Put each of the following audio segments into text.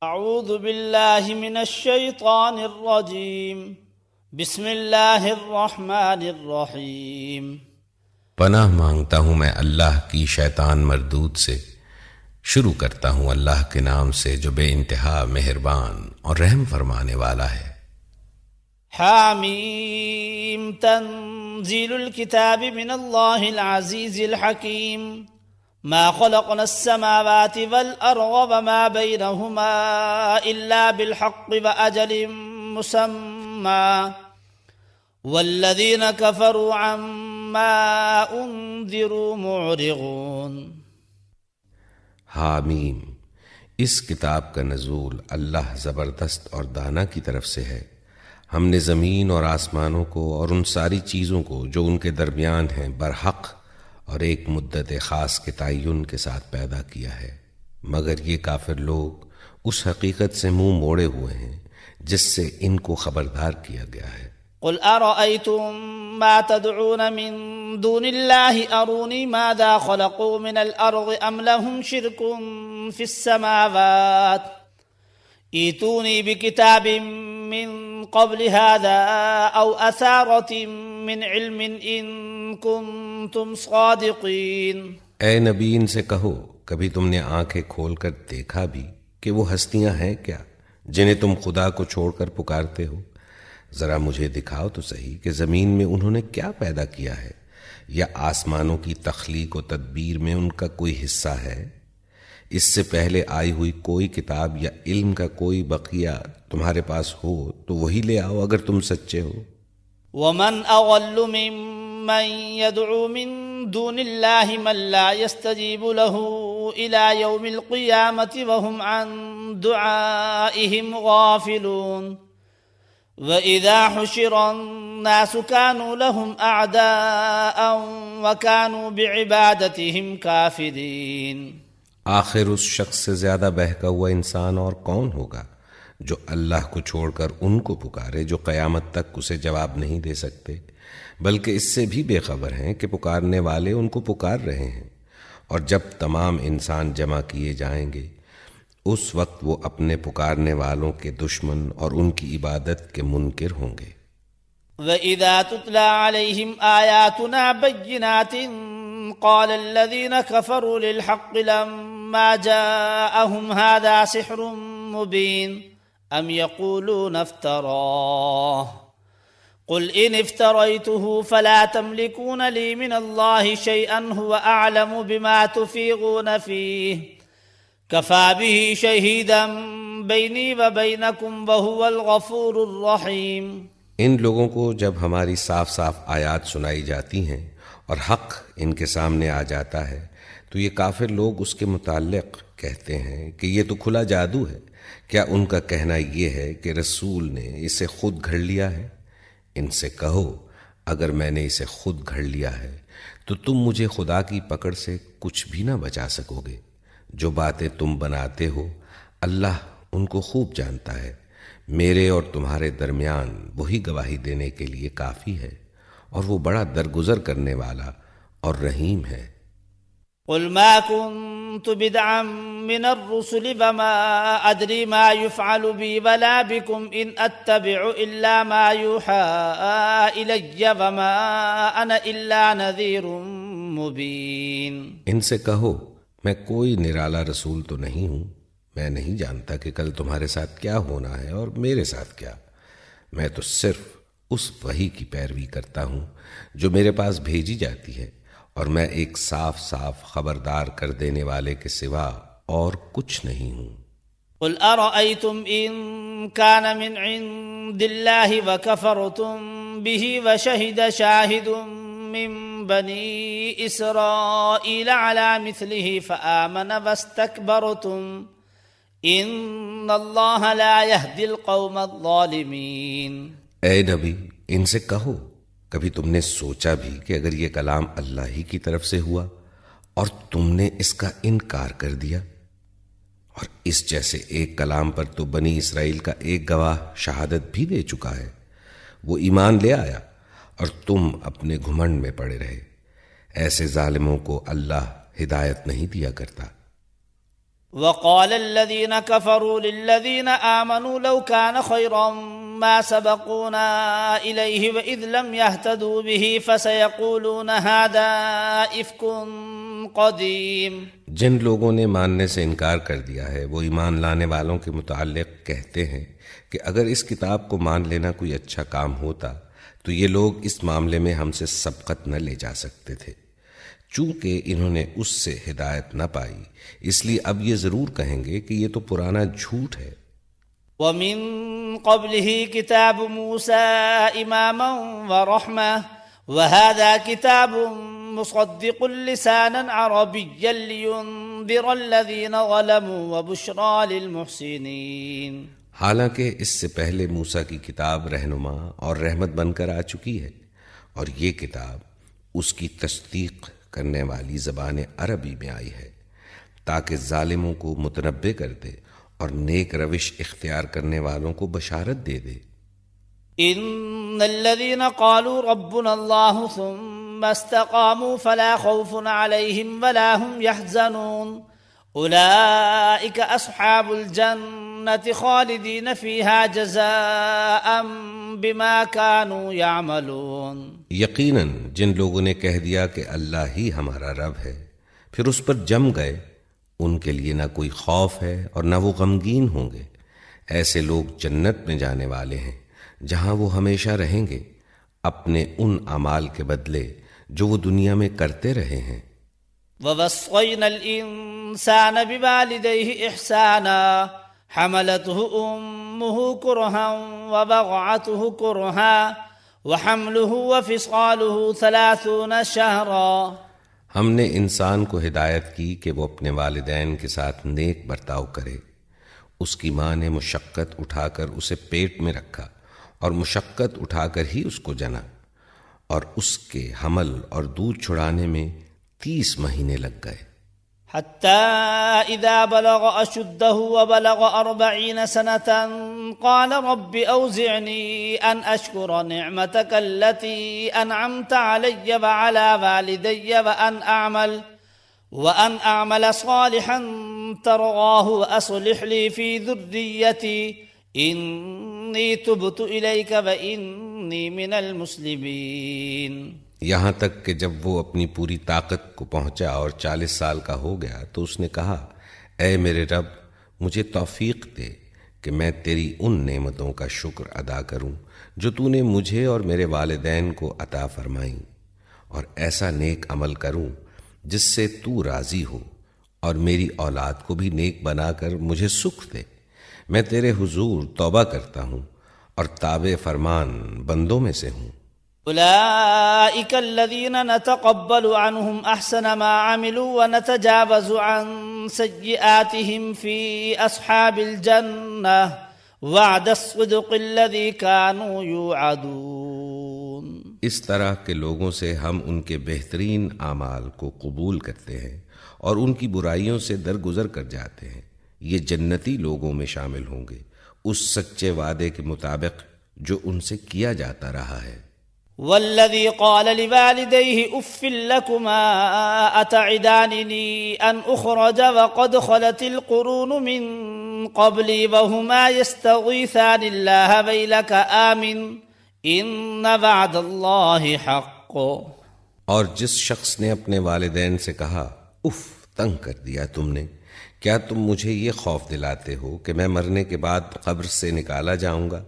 اعوذ باللہ من الشیطان الرجیم بسم اللہ الرحمن الرحیم۔ پناہ مانگتا ہوں میں اللہ کی شیطان مردود سے۔ شروع کرتا ہوں اللہ کے نام سے جو بے انتہا مہربان اور رحم فرمانے والا ہے۔ حامیم تنزیل الکتاب من اللہ العزیز الحکیم۔ ما خلقنا السماوات والأرض وما بينهما إلا بالحق وأجل مسمى والذين كفروا عما أنذروا معرضون۔ حامیم، اس کتاب کا نزول اللہ زبردست اور دانا کی طرف سے ہے۔ ہم نے زمین اور آسمانوں کو اور ان ساری چیزوں کو جو ان کے درمیان ہیں برحق اور ایک مدت خاص کے تعین کے ساتھ پیدا کیا ہے، مگر یہ کافر لوگ اس حقیقت سے منہ موڑے ہوئے ہیں جس سے ان کو خبردار کیا گیا ہے۔ قل ارأيتم ما تدعون من دون الله اروني ماذا خلقوا من الارض ام لهم شرك في السماوات ائتوني بكتاب من قبل هذا او اثارة من علم ان کنتم صادقین۔ اے نبی، ان سے کہو کبھی تم نے آنکھیں کھول کر دیکھا بھی کہ وہ ہستیاں ہیں کیا جنہیں تم خدا کو چھوڑ کر پکارتے ہو؟ ذرا مجھے دکھاؤ تو صحیح کہ زمین میں انہوں نے کیا پیدا کیا ہے، یا آسمانوں کی تخلیق و تدبیر میں ان کا کوئی حصہ ہے؟ اس سے پہلے آئی ہوئی کوئی کتاب یا علم کا کوئی بقیہ تمہارے پاس ہو تو وہی لے آؤ اگر تم سچے ہو۔ ومن اضل ممن يدعو من دون الله من لا يستجيب له الى يوم القيامة وهم عن دعائهم غافلون واذا حشر الناس كانوا لهم اعداء وكانوا بعبادتهم كافرين۔ آخر اس شخص سے زیادہ بہکا ہوا انسان اور کون ہوگا جو اللہ کو چھوڑ کر ان کو پکارے جو قیامت تک اسے جواب نہیں دے سکتے، بلکہ اس سے بھی بے خبر ہیں کہ پکارنے والے ان کو پکار رہے ہیں، اور جب تمام انسان جمع کیے جائیں گے اس وقت وہ اپنے پکارنے والوں کے دشمن اور ان کی عبادت کے منکر ہوں گے۔ وَإِذَا تُتْلَى عَلَيْهِمْ آيَاتُنَا بَيِّنَاتٍ قَالَ الَّذِينَ كَفَرُوا لِلْحَقِّ لَمَّا جَاءَهُمْ هَذَا سِحْرٌ مُبِينٌ أَمْ يَقُولُونَ افْتَرَاهُ قل إن افتريته فلا تملكون لي من الله شيئا هو أعلم بما تفيضون فيه كفى به شهيدا بيني وبينكم وهو الغفور الرحيم۔ ان لوگوں کو جب ہماری صاف صاف آیات سنائی جاتی ہیں اور حق ان کے سامنے آ جاتا ہے تو یہ کافر لوگ اس کے متعلق کہتے ہیں کہ یہ تو کھلا جادو ہے۔ کیا ان کا کہنا یہ ہے کہ رسول نے اسے خود گھڑ لیا ہے؟ ان سے کہو اگر میں نے اسے خود گھڑ لیا ہے تو تم مجھے خدا کی پکڑ سے کچھ بھی نہ بچا سکو گے۔ جو باتیں تم بناتے ہو اللہ ان کو خوب جانتا ہے، میرے اور تمہارے درمیان وہی گواہی دینے کے لیے کافی ہے، اور وہ بڑا درگزر کرنے والا اور رحیم ہے۔ قل ما كنت بدعا من الرسل وما أدري ما يفعل بي ولا بكم إن أتبع إلا ما يوحى إلي وما أنا إلا نذير مبين۔ ان سے کہو میں کوئی نرالا رسول تو نہیں ہوں، میں نہیں جانتا کہ کل تمہارے ساتھ کیا ہونا ہے اور میرے ساتھ کیا، میں تو صرف اس وحی کی پیروی کرتا ہوں جو میرے پاس بھیجی جاتی ہے، اور میں ایک صاف صاف خبردار کر دینے والے کے سوا اور کچھ نہیں ہوں۔ قل ارأيتم ان كان من عند الله وكفرتم به وشهد شاهد من بني اسرائيل على مثله فآمن واستكبرتم ان الله لا يهدي القوم الظالمين۔ اے نبی، ان سے کہو کبھی تم نے سوچا بھی کہ اگر یہ کلام اللہ ہی کی طرف سے ہوا اور تم نے اس کا انکار کر دیا، اور اس جیسے ایک کلام پر تو بنی اسرائیل کا ایک گواہ شہادت بھی دے چکا ہے، وہ ایمان لے آیا اور تم اپنے گھمنڈ میں پڑے رہے، ایسے ظالموں کو اللہ ہدایت نہیں دیا کرتا۔ وقال الذين كفروا للذين آمنوا لو كان خيرا ما سبقونا إليه وإذ لم يهتدوا به فسيقولون هذا إفك قديم. جن لوگوں نے ماننے سے انکار کر دیا ہے وہ ایمان لانے والوں کے متعلق کہتے ہیں کہ اگر اس کتاب کو مان لینا کوئی اچھا کام ہوتا تو یہ لوگ اس معاملے میں ہم سے سبقت نہ لے جا سکتے تھے. چونکہ انہوں نے اس سے ہدایت نہ پائی اس لیے اب یہ ضرور کہیں گے کہ یہ تو پرانا جھوٹ ہے. وَمِن قَبْلِهِ كِتَابُ مُوسَى إِمَامًا وَرَحْمَةً وَهَذَا كِتَابٌ مُصَدِّقٌ لِسَانًا عَرَبِيًّا لِيُنذِرَ الَّذِينَ ظَلَمُوا وَبُشْرَى لِلْمُحْسِنِينَ. حالانکہ اس سے پہلے موسیٰ کی کتاب رہنما اور رحمت بن کر آ چکی ہے اور یہ کتاب اس کی تصدیق کرنے والی زبان عربی میں آئی ہے تاکہ ظالموں کو متنبہ کر دے اور نیک روش اختیار کرنے والوں کو بشارت دے دے. ان الذين قالوا ربنا الله ثم استقاموا فلا خوف عليهم ولا هم يحزنون اولئك اصحاب الجنة خالدين فيها جزاء بما كانوا يعملون. یقیناً جن لوگوں نے کہہ دیا کہ اللہ ہی ہمارا رب ہے پھر اس پر جم گئے ان کے لیے نہ کوئی خوف ہے اور نہ وہ غمگین ہوں گے. ایسے لوگ جنت میں جانے والے ہیں جہاں وہ ہمیشہ رہیں گے اپنے ان اعمال کے بدلے جو وہ دنیا میں کرتے رہے ہیں. وَوَصَّيْنَا الْإِنسَانَ بِوَالِدَيْهِ إِحْسَانًا حَمَلَتْهُ أُمُّهُ كُرْهًا وَوَضَعَتْهُ كُرْهًا وَحَمْلُهُ وَفِصَالُهُ 30 شَهْرًا. ہم نے انسان کو ہدایت کی کہ وہ اپنے والدین کے ساتھ نیک برتاؤ کرے. اس کی ماں نے مشقت اٹھا کر اسے پیٹ میں رکھا اور مشقت اٹھا کر ہی اس کو جنا اور اس کے حمل اور دودھ چھڑانے میں 30 مہینے لگ گئے. حتى إذا بلغ أشده وبلغ 40 سنة قال رب أوزعني أن أشكر نعمتك التي أنعمت علي وعلى والدي وأن أعمل صالحا ترضاه وأصلح لي في ذريتي إني تبت إليك وإني من المسلمين. یہاں تک کہ جب وہ اپنی پوری طاقت کو پہنچا اور 40 سال کا ہو گیا تو اس نے کہا اے میرے رب مجھے توفیق دے کہ میں تیری ان نعمتوں کا شکر ادا کروں جو تو نے مجھے اور میرے والدین کو عطا فرمائیں اور ایسا نیک عمل کروں جس سے تو راضی ہو اور میری اولاد کو بھی نیک بنا کر مجھے سکھ دے. میں تیرے حضور توبہ کرتا ہوں اور تابع فرمان بندوں میں سے ہوں. أولئك الذين نتقبل عنهم أحسن ما عملوا ونتجاوز عن سيئاتهم في أصحاب الجنة وعد الصدق الذي كانوا يوعدون. اس طرح کے لوگوں سے ہم ان کے بہترین اعمال کو قبول کرتے ہیں اور ان کی برائیوں سے درگزر کر جاتے ہیں. یہ جنتی لوگوں میں شامل ہوں گے اس سچے وعدے کے مطابق جو ان سے کیا جاتا رہا ہے. والذي قال لوالديه اف لكما اتعدانني ان اخرج وقد خلت القرون من قبلي وهما يستغيثان الله ويلك آمن ان وعد الله حق. اور جس شخص نے اپنے والدین سے کہا اف تنگ کر دیا تم نے، کیا تم مجھے یہ خوف دلاتے ہو کہ میں مرنے کے بعد قبر سے نکالا جاؤں گا،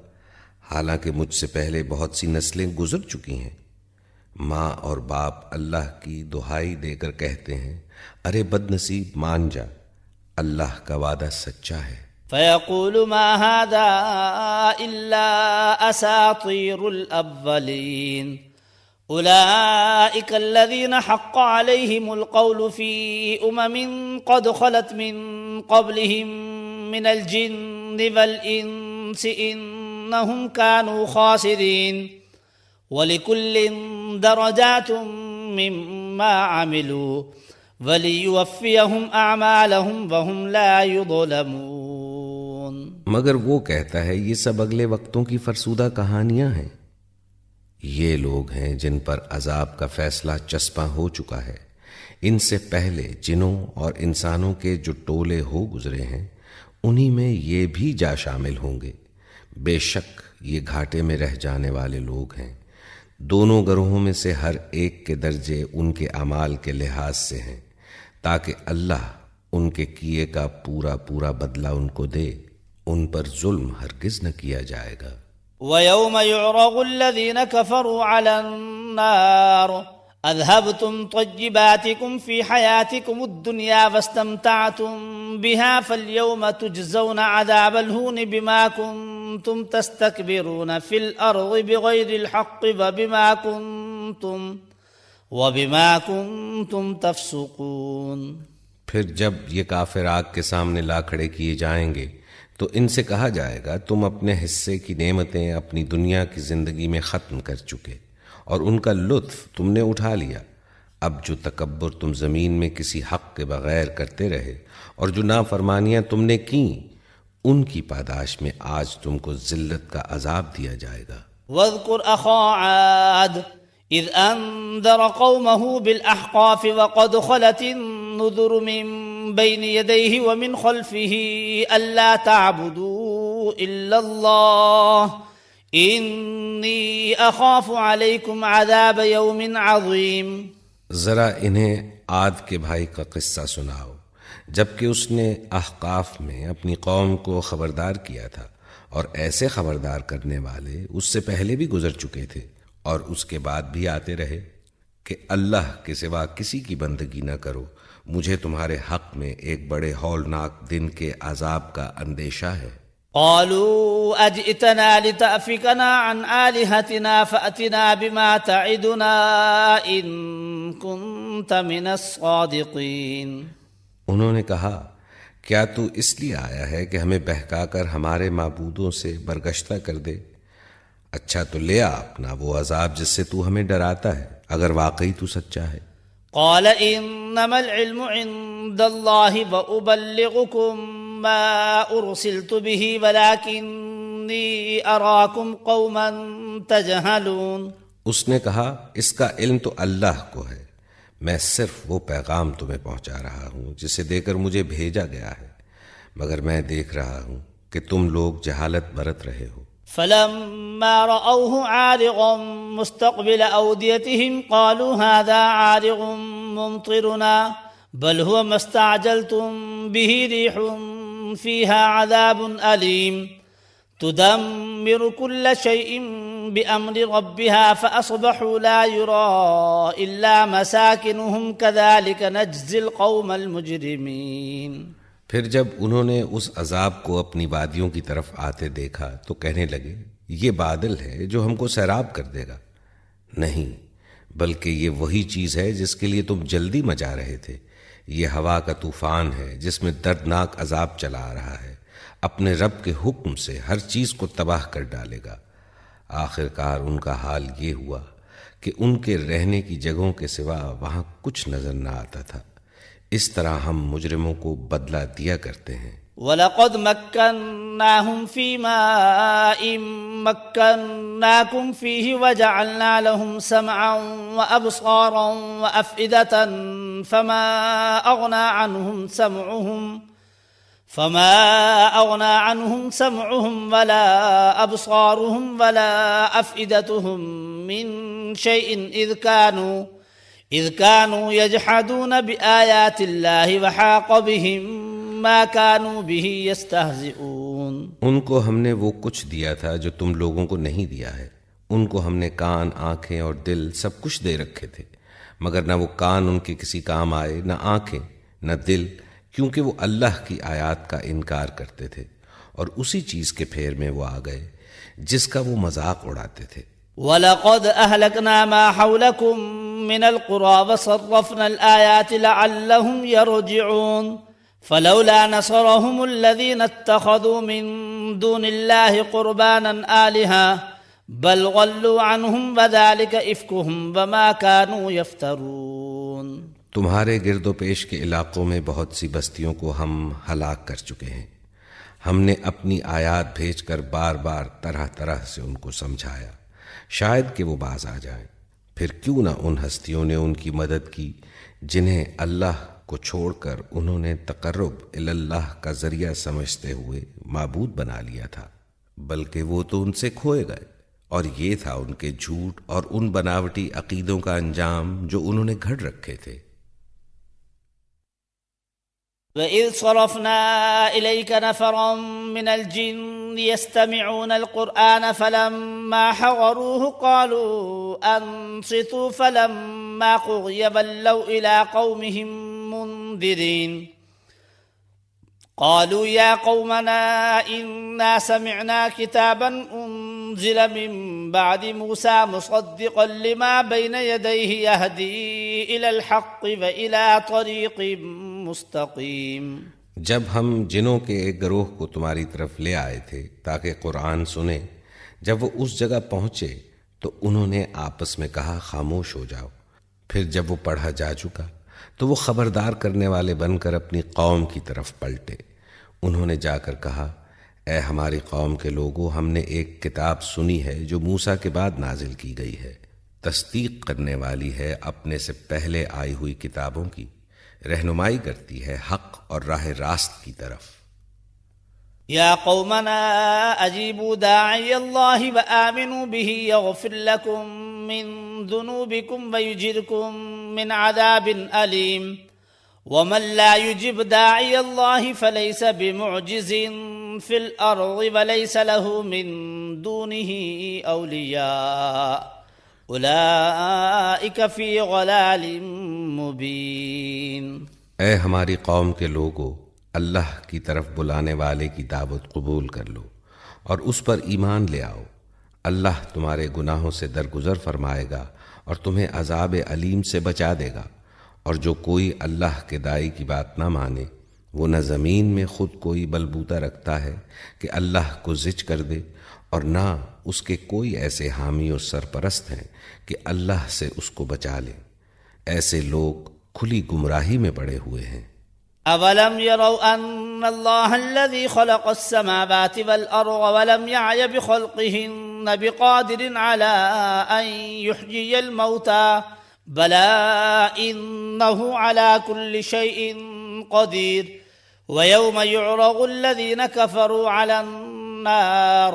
حالانکہ مجھ سے پہلے بہت سی نسلیں گزر چکی ہیں. ماں اور باپ اللہ کی دہائی دے کر کہتے ہیں ارے بد نصیب مان جا، اللہ کا وعدہ سچا ہے. فَيَقُولُ مَا هَذَا إِلَّا أَسَاطِيرُ الْأَوَّلِينَ أُولَئِكَ الَّذِينَ حَقَّ عَلَيْهِمُ الْقَوْلُ فِي أُمَمٍ قَدْ خَلَتْ مِن قَبْلِهِم مِّنَ الْجِنِّ وَالْإِنسِ إِنَّهُمْ كَانُوا خَاسِرِينَ وَلِكُلٍّ دَرَجَاتٌ مِّمَّا عَمِلُوا وَلِيُوَفِّيَهُمْ أَعْمَالَهُمْ وَهُمْ لَا يُظْلَمُونَ. مگر وہ کہتا ہے یہ سب اگلے وقتوں کی فرسودہ کہانیاں ہیں. یہ لوگ ہیں جن پر عذاب کا فیصلہ چسپاں ہو چکا ہے، ان سے پہلے جنوں اور انسانوں کے جو ٹولے ہو گزرے ہیں انہی میں یہ بھی جا شامل ہوں گے۔ بے شک یہ گھاٹے میں رہ جانے والے لوگ ہیں۔ دونوں گروہوں میں سے ہر ایک کے درجے ان کے اعمال کے لحاظ سے ہیں، تاکہ اللہ ان کے کیے کا پورا پورا بدلہ ان کو دے۔ ان پر ظلم ہرگز نہ کیا جائے گا۔ وَيَوْمَ يُعْرَضُ الَّذِينَ كَفَرُوا عَلَى النَّارِ أَذْهَبْتُمْ طَيِّبَاتِكُمْ فِي حَيَاتِكُمُ الدُّنْيَا وَاسْتَمْتَعْتُمْ بِهَا فَالْيَوْمَ تُجْزَوْنَ عَذَابَ الْهُونِ بِمَا كُنْتُمْ تَسْتَكْبِرُونَ فِي الْأَرْضِ بِغَيْرِ الْحَقِّ وَبِمَا كُنْتُمْ تَفْسُقُونَ۔ پھر جب یہ کافر آگ کے سامنے لا کھڑے کیے جائیں گے تو ان سے کہا جائے گا تم اپنے حصے کی نعمتیں اپنی دنیا کی زندگی میں ختم کر چکے اور ان کا لطف تم نے اٹھا لیا۔ اب جو تکبر تم زمین میں کسی حق کے بغیر کرتے رہے اور جو نافرمانیاں تم نے کیں، ان کی پاداش میں آج تم کو ذلت کا عذاب دیا جائے گا۔ وَاذْكُرْ أَخَا عَادٍ إِذْ أَنذَرَ قَوْمَهُ بِالْأَحْقَافِ وَقَدْ خَلَتِ النُّذُرُ مِنْ بَيْنِ يَدَيْهِ وَمِنْ خَلْفِهِ أَلَّا تَعْبُدُوا إِلَّا اللَّهَ إِنِّي أَخَافُ عَلَيْكُمْ عَذَابَ يَوْمٍ عَظِيمٍ۔ ذرا انہیں عاد کے بھائی کا قصہ سناؤ، جبکہ اس نے احقاف میں اپنی قوم کو خبردار کیا تھا، اور ایسے خبردار کرنے والے اس سے پہلے بھی گزر چکے تھے اور اس کے بعد بھی آتے رہے کہ اللہ کے سوا کسی کی بندگی نہ کرو، مجھے تمہارے حق میں ایک بڑے ہولناک دن کے عذاب کا اندیشہ ہے۔ قالوا أجئتنا لتأفكنا عن آلهتنا فأتنا بما تعدنا إن كنت من الصادقين۔ انہوں نے کہا کیا تو اس لیے آیا ہے کہ ہمیں بہکا کر ہمارے معبودوں سے برگشتہ کر دے؟ اچھا تو لے آ اپنا وہ عذاب جس سے تو ہمیں ڈراتا ہے، اگر واقعی تو سچا ہے۔ قال انما العلم عند الله وابلغكم ما ارسلت به ولكني اراكم قوما تجهلون۔ اس نے کہا اس کا علم تو اللہ کو ہے، میں صرف وہ پیغام تمہیں پہنچا رہا ہوں جسے دے کر مجھے بھیجا گیا ہے، مگر میں دیکھ رہا ہوں کہ تم لوگ جہالت برت رہے ہو۔ فلما رأوه عارضا مستقبل أوديتهم قالوا هذا عارض ممطرنا بل هو ما استعجلتم به ريح فيها عذاب أليم تدمر كل شيء بأمر ربها فأصبحوا لا يرى إلا مساكنهم كذلك نجزي القوم المجرمين۔ پھر جب انہوں نے اس عذاب کو اپنی وادیوں کی طرف آتے دیکھا تو کہنے لگے یہ بادل ہے جو ہم کو سیراب کر دے گا۔ نہیں، بلکہ یہ وہی چیز ہے جس کے لیے تم جلدی مچا رہے تھے۔ یہ ہوا کا طوفان ہے جس میں دردناک عذاب چلا آ رہا ہے، اپنے رب کے حکم سے ہر چیز کو تباہ کر ڈالے گا۔ آخر کار ان کا حال یہ ہوا کہ ان کے رہنے کی جگہوں کے سوا وہاں کچھ نظر نہ آتا تھا۔ اس طرح ہم مجرموں کو بدلہ دیا کرتے ہیں۔ وَلَقَدْ مَكَّنَّاهُمْ فِي مَاءٍ مَكَّنَّاكُمْ فِيهِ وَجَعَلْنَا لَهُمْ سَمْعًا وَأَبْصَارًا وَأَفْئِدَةً فما أغنى عنهم سمعهم ولا أبصارهم ولا أفئدتهم من شيء إذ كانوا يجحدون بآيات الله وحاق بهم ما كانوا به يستهزئون۔ ان کو ہم نے وہ کچھ دیا تھا جو تم لوگوں کو نہیں دیا ہے۔ ان کو ہم نے کان، آنکھیں اور دل سب کچھ دے رکھے تھے، مگر نہ وہ کان ان کے کسی کام آئے، نہ آنکھیں، نہ دل، کیونکہ وہ اللہ کی آیات کا انکار کرتے تھے اور اسی چیز کے پھیر میں وہ آ گئے جس کا وہ مذاق اڑاتے تھے۔ وَلَقَدْ أَهْلَكْنَا مَا حَوْلَكُمْ مِنَ الْقُرَى وَصَرَّفْنَا الْآيَاتِ لَعَلَّهُمْ يَرْجِعُونَ فَلَوْلَا نَصَرَهُمُ الَّذِينَ اتَّخَذُوا مِن دُونِ اللَّهِ قُرْبَانًا آلِهَةً بَلْ ضَلُّوا عَنْهُمْ وَذَلِكَ إِفْكُهُمْ وَمَا كَانُوا يَفْتَرُونَ۔ تمہارے گرد و پیش کے علاقوں میں بہت سی بستیوں کو ہم ہلاک کر چکے ہیں۔ ہم نے اپنی آیات بھیج کر بار بار طرح طرح سے ان کو سمجھایا، شاید کہ وہ باز آ جائیں۔ پھر کیوں نہ ان ہستیوں نے ان کی مدد کی جنہیں اللہ کو چھوڑ کر انہوں نے تقرب اللہ کا ذریعہ سمجھتے ہوئے معبود بنا لیا تھا، بلکہ وہ تو ان سے کھوئے گئے، اور یہ تھا ان کے جھوٹ اور ان بناوٹی عقیدوں کا انجام جو انہوں نے گھڑ رکھے تھے۔ وَإِذْ صَرَفْنَا إِلَيْكَ نَفَرًا مِّنَ الْجِنِّ يَسْتَمِعُونَ الْقُرْآنَ فَلَمَّا حَضَرُوهُ قَالُوا أَنصِتُوا فَلَمَّا قُضِيَ وَلَّوْا إِلَىٰ قَوْمِهِم مُّنذِرِينَ قالوا يا قومنا إنا سمعنا كتابا أنزل من بعد موسى مصدقا لما بين يديه يهدي إلى الحق وإلى طريق مستقيم۔ جب ہم جنوں کے ایک گروہ کو تمہاری طرف لے آئے تھے تاکہ قرآن سنیں، جب وہ اس جگہ پہنچے تو انہوں نے آپس میں کہا خاموش ہو جاؤ۔ پھر جب وہ پڑھا جا چکا تو وہ خبردار کرنے والے بن کر اپنی قوم کی طرف پلٹے۔ انہوں نے جا کر کہا، اے ہماری قوم کے لوگوں، ہم نے ایک کتاب سنی ہے جو موسیٰ کے بعد نازل کی گئی ہے، تصدیق کرنے والی ہے اپنے سے پہلے آئی ہوئی کتابوں کی، رہنمائی کرتی ہے حق اور راہ راست کی طرف۔ يا قومنا أجيبوا داعي الله وآمنوا به يغفر لكم من ذنوبكم ويجركم من عذاب أليم ومن لا يجب داعي الله فليس بمعجز في الأرض وليس له من دونه أولياء أولئك في ضلال مبين۔ اے ہماری قوم کے لوگو، اللہ کی طرف بلانے والے کی دعوت قبول کر لو اور اس پر ایمان لے آؤ۔ اللہ تمہارے گناہوں سے درگزر فرمائے گا اور تمہیں عذاب علیم سے بچا دے گا۔ اور جو کوئی اللہ کے داعی کی بات نہ مانے، وہ نہ زمین میں خود کوئی بلبوتا رکھتا ہے کہ اللہ کو زج کر دے، اور نہ اس کے کوئی ایسے حامی و سرپرست ہیں کہ اللہ سے اس کو بچا لیں۔ ایسے لوگ کھلی گمراہی میں پڑے ہوئے ہیں۔ أَوَلَمْ يَرَوْا أَنَّ اللَّهَ الَّذِي خَلَقَ السَّمَاوَاتِ وَالْأَرْضَ وَلَمْ يَعْيَ بِخَلْقِهِنَّ بِقَادِرٍ عَلَىٰ أَن يُحْيِيَ الْمَوْتَىٰ بَلَىٰ إِنَّهُ عَلَىٰ كُلِّ شَيْءٍ قَدِيرٌ وَيَوْمَ يُعْرَضُ الَّذِينَ كَفَرُوا عَلَى النَّارِ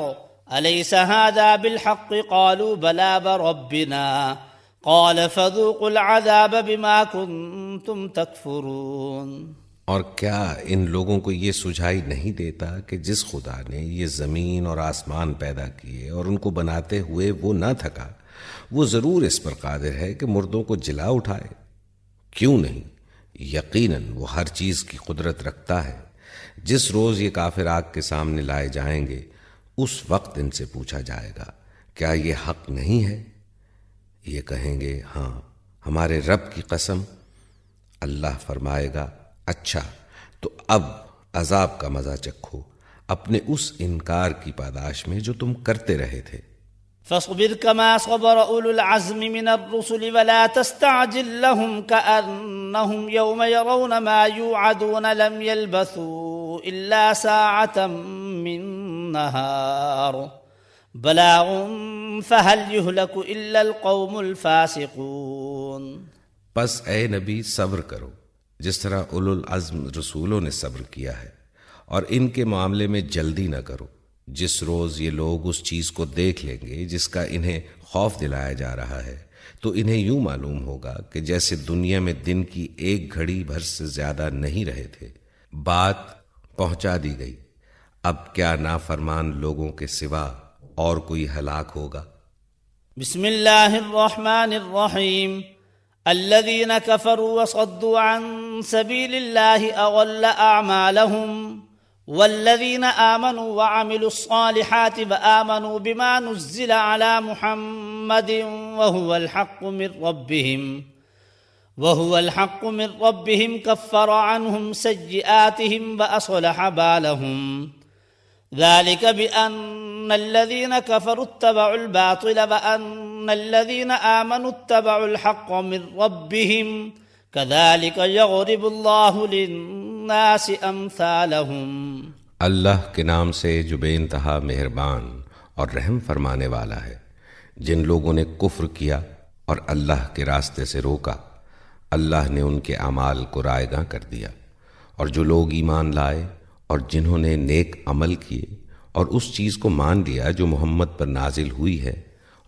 أَلَيْسَ هَٰذَا بِالْحَقِّ قَالُوا بَلَىٰ وَرَبِّنَا قَالَ فَذُوقُوا الْعَذَابَ بِمَا كُنتُمْ تَكْفُرُونَ۔ اور کیا ان لوگوں کو یہ سجھائی نہیں دیتا کہ جس خدا نے یہ زمین اور آسمان پیدا کیے اور ان کو بناتے ہوئے وہ نہ تھکا، وہ ضرور اس پر قادر ہے کہ مردوں کو جلا اٹھائے؟ کیوں نہیں، یقیناً وہ ہر چیز کی قدرت رکھتا ہے۔ جس روز یہ کافر آگ کے سامنے لائے جائیں گے، اس وقت ان سے پوچھا جائے گا، کیا یہ حق نہیں ہے؟ یہ کہیں گے، ہاں ہمارے رب کی قسم۔ اللہ فرمائے گا، اچھا تو اب عذاب کا مزہ چکھو اپنے اس انکار کی پاداش میں جو تم کرتے رہے تھے۔ فاصبر كما صبر أولو العزم من الرسل ولا تستعجل لهم كأنهم يوم يرون ما يوعدون لم يلبثوا إلا ساعة من نهار بلاغ فهل يهلك إلا القوم الفاسقون۔ پس اے نبی صبر کرو جس طرح اولو العزم رسولوں نے صبر کیا ہے، اور ان کے معاملے میں جلدی نہ کرو۔ جس روز یہ لوگ اس چیز کو دیکھ لیں گے جس کا انہیں خوف دلایا جا رہا ہے، تو انہیں یوں معلوم ہوگا کہ جیسے دنیا میں دن کی ایک گھڑی بھر سے زیادہ نہیں رہے تھے۔ بات پہنچا دی گئی، اب کیا نافرمان لوگوں کے سوا اور کوئی ہلاک ہوگا؟ بسم اللہ الرحمن الرحیم۔ الذين كفروا وصدوا عن سبيل الله أضل أعمالهم والذين آمنوا وعملوا الصالحات وآمنوا بما نزل على محمد وهو الحق من ربهم كفر عنهم سيئاتهم وأصلح بالهم ذلك بأن الذين كفروا اتبعوا الباطل وأن الذين آمنوا اتبعوا الحق من ربهم كذلك يضرب الله للناس أمثالهم۔ اللہ کے نام سے جو بے انتہا مہربان اور رحم فرمانے والا ہے۔ جن لوگوں نے کفر کیا اور اللہ کے راستے سے روکا، اللہ نے ان کے اعمال کو رائیگاں کر دیا۔ اور جو لوگ ایمان لائے اور جنہوں نے نیک عمل کیے اور اس چیز کو مان لیا جو محمد پر نازل ہوئی ہے،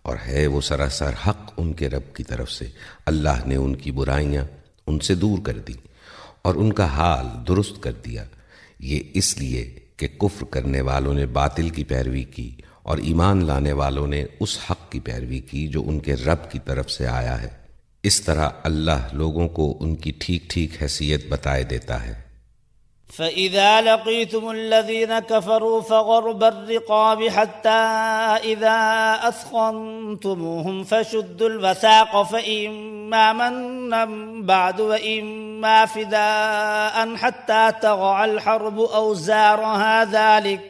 اور ہے وہ سراسر حق ان کے رب کی طرف سے، اللہ نے ان کی برائیاں ان سے دور کر دی اور ان کا حال درست کر دیا۔ یہ اس لیے کہ کفر کرنے والوں نے باطل کی پیروی کی اور ایمان لانے والوں نے اس حق کی پیروی کی جو ان کے رب کی طرف سے آیا ہے۔ اس طرح اللہ لوگوں کو ان کی ٹھیک ٹھیک حیثیت بتائے دیتا ہے۔ فَإِذَا لَقِيتُمُ الَّذِينَ كَفَرُوا فَغَرْبَ الرِّقَابِ حَتَّى إِذَا أَثْخَنْتُمُوهُمْ فَشُدُّوا الْوَثَاقَ فَإِمَّا مَنًّا بَعْدُ وَإِمَّا فِدَاءً حَتَّى تَضَعَ الْحَرْبُ أَوْزَارَهَا ذَلِكَ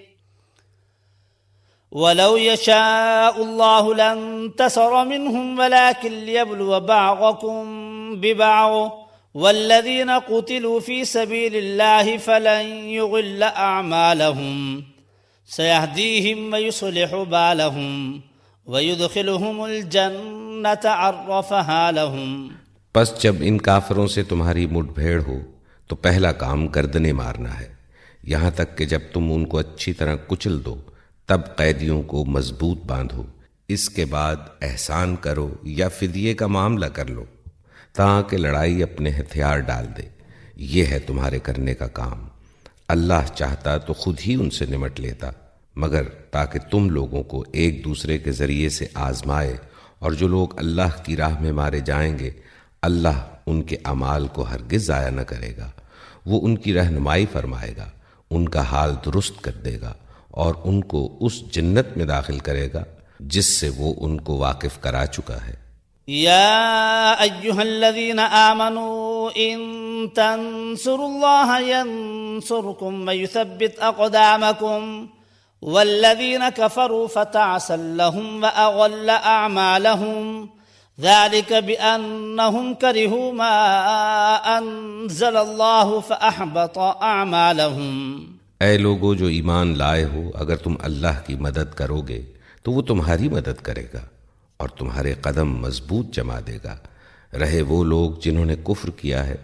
وَلَوْ يَشَاءُ اللَّهُ لَانتَصَرَ مِنْهُمْ وَلَكِنْ لِيَبْلُوَ بَعْضَكُمْ بِبَعْضٍ والذين قتلوا في سبيل الله فلن يضل أعمالهم سيهديهم ويصلح بالهم ويدخلهم الجنة عرفها لهم۔ پس جب ان کافروں سے تمہاری مٹ بھیڑ ہو تو پہلا کام گردنیں مارنا ہے، یہاں تک کہ جب تم ان کو اچھی طرح کچل دو تب قیدیوں کو مضبوط باندھو، اس کے بعد احسان کرو یا فدیے کا معاملہ کر لو تاکہ لڑائی اپنے ہتھیار ڈال دے۔ یہ ہے تمہارے کرنے کا کام۔ اللہ چاہتا تو خود ہی ان سے نمٹ لیتا، مگر تاکہ تم لوگوں کو ایک دوسرے کے ذریعے سے آزمائے، اور جو لوگ اللہ کی راہ میں مارے جائیں گے اللہ ان کے اعمال کو ہرگز ضائع نہ کرے گا، وہ ان کی رہنمائی فرمائے گا، ان کا حال درست کر دے گا اور ان کو اس جنت میں داخل کرے گا جس سے وہ ان کو واقف کرا چکا ہے۔ يا أيها الذين آمنوا إن تنصروا الله ينصركم ويثبت أقدامكم والذين كفروا فتعسا لهم وأضل أعمالهم ذلك بأنهم كرهوا ما أنزل الله فأحبط أعمالهم۔ اے لوگو جو ایمان لائے ہو، اگر تم اللہ کی مدد کرو گے تو وہ تمہاری مدد کرے گا اور تمہارے قدم مضبوط جما دے گا۔ رہے وہ لوگ جنہوں نے کفر کیا ہے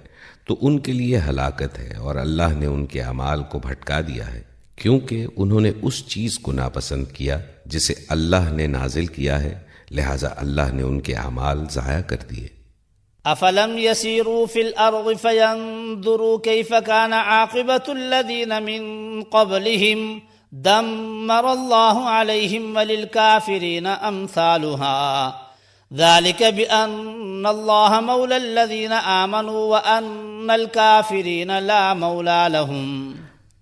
تو ان کے لیے ہلاکت ہے، اور اللہ نے ان کے اعمال کو بھٹکا دیا ہے کیونکہ انہوں نے اس چیز کو ناپسند کیا جسے اللہ نے نازل کیا ہے، لہذا اللہ نے ان کے اعمال ضائع کر دیے۔ افلم يسيروا في الارض فينظروا كيف كان عاقبة الذين من قبلهم دمر الله عليهم وللكافرين امثالها ذلك بأن الله مولى الذين آمنوا وأن الكافرين لا مولى لهم۔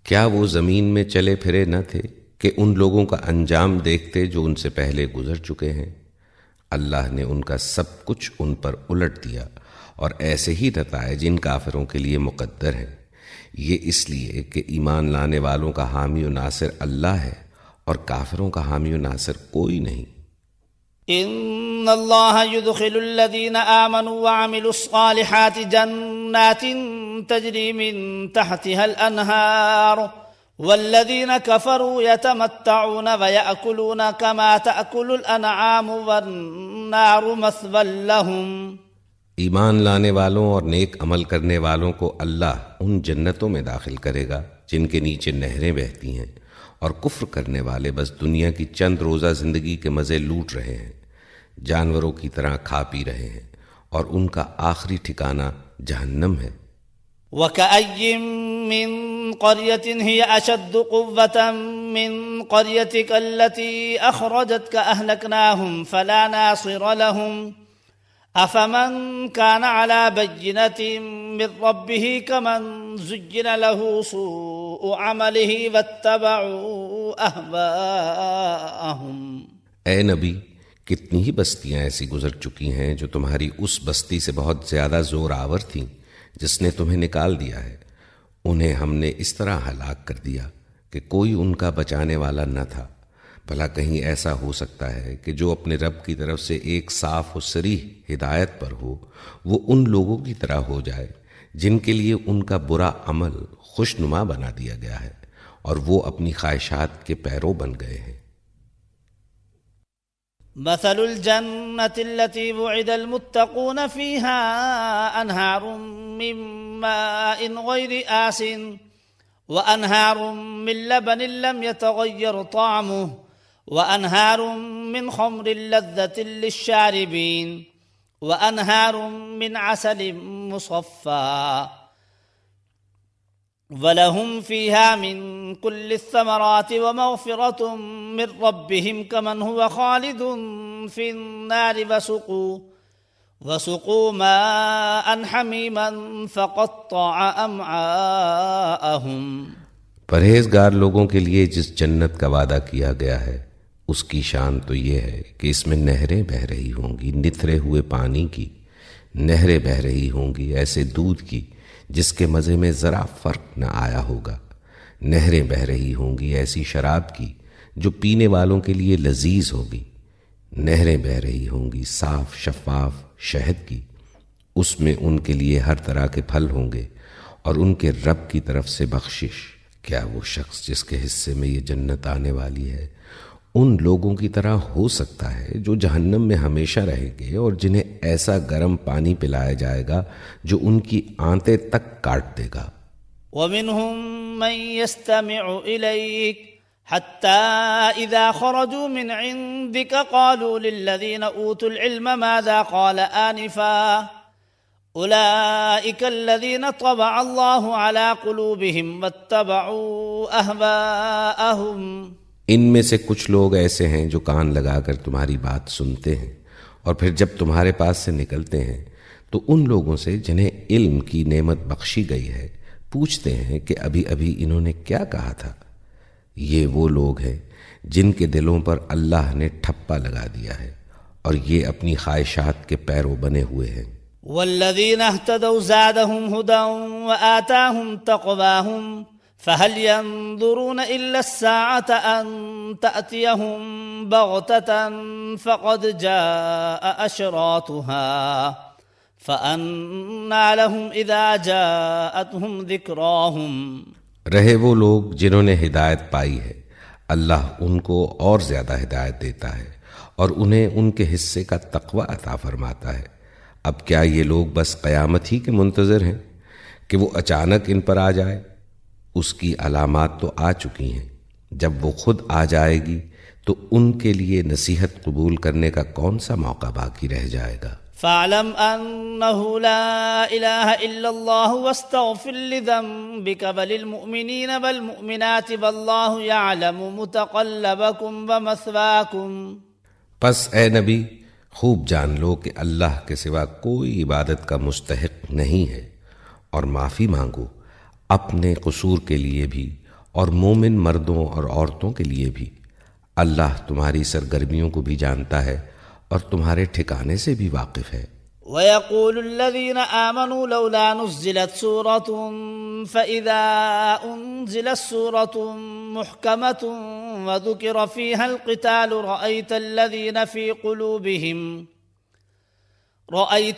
کیا وہ زمین میں چلے پھرے نہ تھے کہ ان لوگوں کا انجام دیکھتے جو ان سے پہلے گزر چکے ہیں؟ اللہ نے ان کا سب کچھ ان پر الٹ دیا، اور ایسے ہی نتائج ان کافروں کے لیے مقدر ہیں۔ یہ اس لیے کہ ایمان لانے والوں کا حامی و ناصر اللہ ہے اور کافروں کا حامی و ناصر کوئی نہیں۔ ان اللہ يدخل الذين آمنوا وعملوا الصالحات جنات تجری من تحتها الانہار والذین كفروا يتمتعون ويأكلون كما تأكل الانعام والنار مثوى لهم۔ ایمان لانے والوں اور نیک عمل کرنے والوں کو اللہ ان جنتوں میں داخل کرے گا جن کے نیچے نہریں بہتی ہیں، اور کفر کرنے والے بس دنیا کی چند روزہ زندگی کے مزے لوٹ رہے ہیں، جانوروں کی طرح کھا پی رہے ہیں، اور ان کا آخری ٹھکانہ جہنم ہے۔ وَكَأَيٍّ مِّن قَرْيَةٍ هِيَ أَشَدُّ قُوَّةً مِّن قَرْيَتِكَ الَّتِي أَخْرَجَتْكَ أَهْلَكْنَاهُمْ فَلَا نَاصِرَ لَهُمْ أَفَمَنْ كَانَ عَلَى بَيِّنَةٍ مِّن رَّبِّهِ كَمَنْ زُيِّنَ لَهُ سُوءُ عَمَلِهِ وَاتَّبَعُوا أَهْوَاءَهُمْ۔ اے نبی، کتنی ہی بستیاں ایسی گزر چکی ہیں جو تمہاری اس بستی سے بہت زیادہ زور آور تھیں جس نے تمہیں نکال دیا ہے، انہیں ہم نے اس طرح ہلاک کر دیا کہ کوئی ان کا بچانے والا نہ تھا۔ بھلا کہیں ایسا ہو سکتا ہے کہ جو اپنے رب کی طرف سے ایک صاف و صریح ہدایت پر ہو وہ ان لوگوں کی طرح ہو جائے جن کے لیے ان کا برا عمل خوشنما بنا دیا گیا ہے اور وہ اپنی خواہشات کے پیرو بن گئے ہیں۔ مثل الجنة التي وعد المتقون فيها أنهار من ماء غير آس وأنهار من لبن لم يتغير طعمه وأنهار من خمر لذة للشاربين وأنهار من عسل مصفى ولهم فيها من كل الثمرات ومغفرة من ربهم كمن هو خالد في النار وسقوا ماء حميما فقطع أمعاءهم۔ پرہیزگار لوگوں کے لیے جس جنت کا وعدہ کیا گیا ہے اس کی شان تو یہ ہے کہ اس میں نہریں بہہ رہی ہوں گی نتھرے ہوئے پانی کی، نہریں بہہ رہی ہوں گی ایسے دودھ کی جس کے مزے میں ذرا فرق نہ آیا ہوگا، نہریں بہہ رہی ہوں گی ایسی شراب کی جو پینے والوں کے لیے لذیذ ہوگی، نہریں بہہ رہی ہوں گی صاف شفاف شہد کی، اس میں ان کے لیے ہر طرح کے پھل ہوں گے اور ان کے رب کی طرف سے بخشش۔ کیا وہ شخص جس کے حصے میں یہ جنت آنے والی ہے ان لوگوں کی طرح ہو سکتا ہے جو جہنم میں ہمیشہ رہیں گے اور جنہیں ایسا گرم پانی پلایا جائے گا جو ان کی آنتیں تک کاٹ دے گا۔ وَمِنْهُمْ مَنْ يَسْتَمِعُ إِلَيْكَ حَتَّى إِذَا خَرَجُوا مِنْ عِنْدِكَ قَالُوا لِلَّذِينَ أُوتُوا الْعِلْمَ مَاذَا قَالَ آنِفًا أُولَئِكَ الَّذِينَ طَبَعَ اللَّهُ عَلَى قُلُوبِهِمْ وَاتَّبَعُوا أَهْوَاءَهُمْ۔ ان میں سے کچھ لوگ ایسے ہیں جو کان لگا کر تمہاری بات سنتے ہیں اور پھر جب تمہارے پاس سے نکلتے ہیں تو ان لوگوں سے جنہیں علم کی نعمت بخشی گئی ہے پوچھتے ہیں کہ ابھی ابھی انہوں نے کیا کہا تھا۔ یہ وہ لوگ ہیں جن کے دلوں پر اللہ نے ٹھپا لگا دیا ہے اور یہ اپنی خواہشات کے پیرو بنے ہوئے ہیں۔ والذین اہتدوا زادهم هدى وآتاهم تقواهم فهل ينظرون إلا الساعة أن تأتيهم بغتة فقد جاء أشراطها فأنى لهم إذا جاءتهم ذكراهم۔ رہے وہ لوگ جنہوں نے ہدایت پائی ہے اللہ ان کو اور زیادہ ہدایت دیتا ہے اور انہیں ان کے حصے کا تقوی عطا فرماتا ہے۔ اب کیا یہ لوگ بس قیامت ہی کے منتظر ہیں کہ وہ اچانک ان پر آ جائے؟ اس کی علامات تو آ چکی ہیں، جب وہ خود آ جائے گی تو ان کے لیے نصیحت قبول کرنے کا کون سا موقع باقی رہ جائے گا۔ فاعلم انه لا اله الا الله واستغفر لذنبك وللمؤمنين والمؤمنات والله يعلم متقلبكم ومثواكم۔ پس اے نبی خوب جان لو کہ اللہ کے سوا کوئی عبادت کا مستحق نہیں ہے اور معافی مانگو اپنے قصور کے لیے بھی اور مومن مردوں اور عورتوں کے لیے بھی۔ اللہ تمہاری سرگرمیوں کو بھی جانتا ہے اور تمہارے ٹھکانے سے بھی واقف ہے۔ وَيَقُولُ الَّذِينَ آمَنُوا لَوْلَا نُزِّلَتْ سُورَةٌ فَإِذَا أُنزِلَتْ سُورَةٌ مُحْكَمَةٌ وَذُكِرَ فِيهَا الْقِتَالُ رَأَيْتَ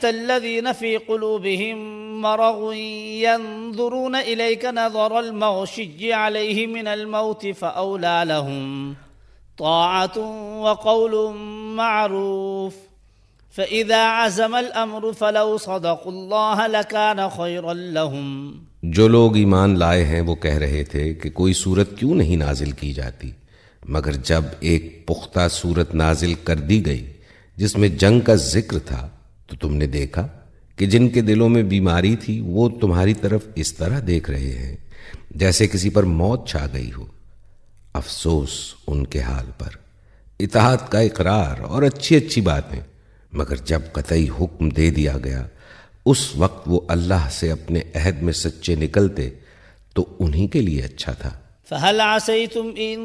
الَّذِينَ فِي قُلُوبِهِم مَّرَضٌ يَنظُرُونَ إِلَيْكَ نَظَرَ الْمَغْشِيِّ عَلَيْهِ مِنَ الْمَوْتِ فَأَوْلَى لَهُمْ طاعة وقول معروف فإذا عزم الأمر فلو صدقوا الله لكان خيرا لهم۔ جو لوگ ایمان لائے ہیں وہ کہہ رہے تھے کہ کوئی صورت کیوں نہیں نازل کی جاتی، مگر جب ایک پختہ صورت نازل کر دی گئی جس میں جنگ کا ذکر تھا تو تم نے دیکھا کہ جن کے دلوں میں بیماری تھی وہ تمہاری طرف اس طرح دیکھ رہے ہیں جیسے کسی پر موت چھا گئی ہو۔ افسوس ان کے حال پر۔ اطاعت کا اقرار اور اچھی اچھی باتیں، مگر جب قطعی حکم دے دیا گیا اس وقت وہ اللہ سے اپنے عہد میں سچے نکلتے تو انہی کے لیے اچھا تھا۔ فَهَلْ عَسَيْتُمْ إِن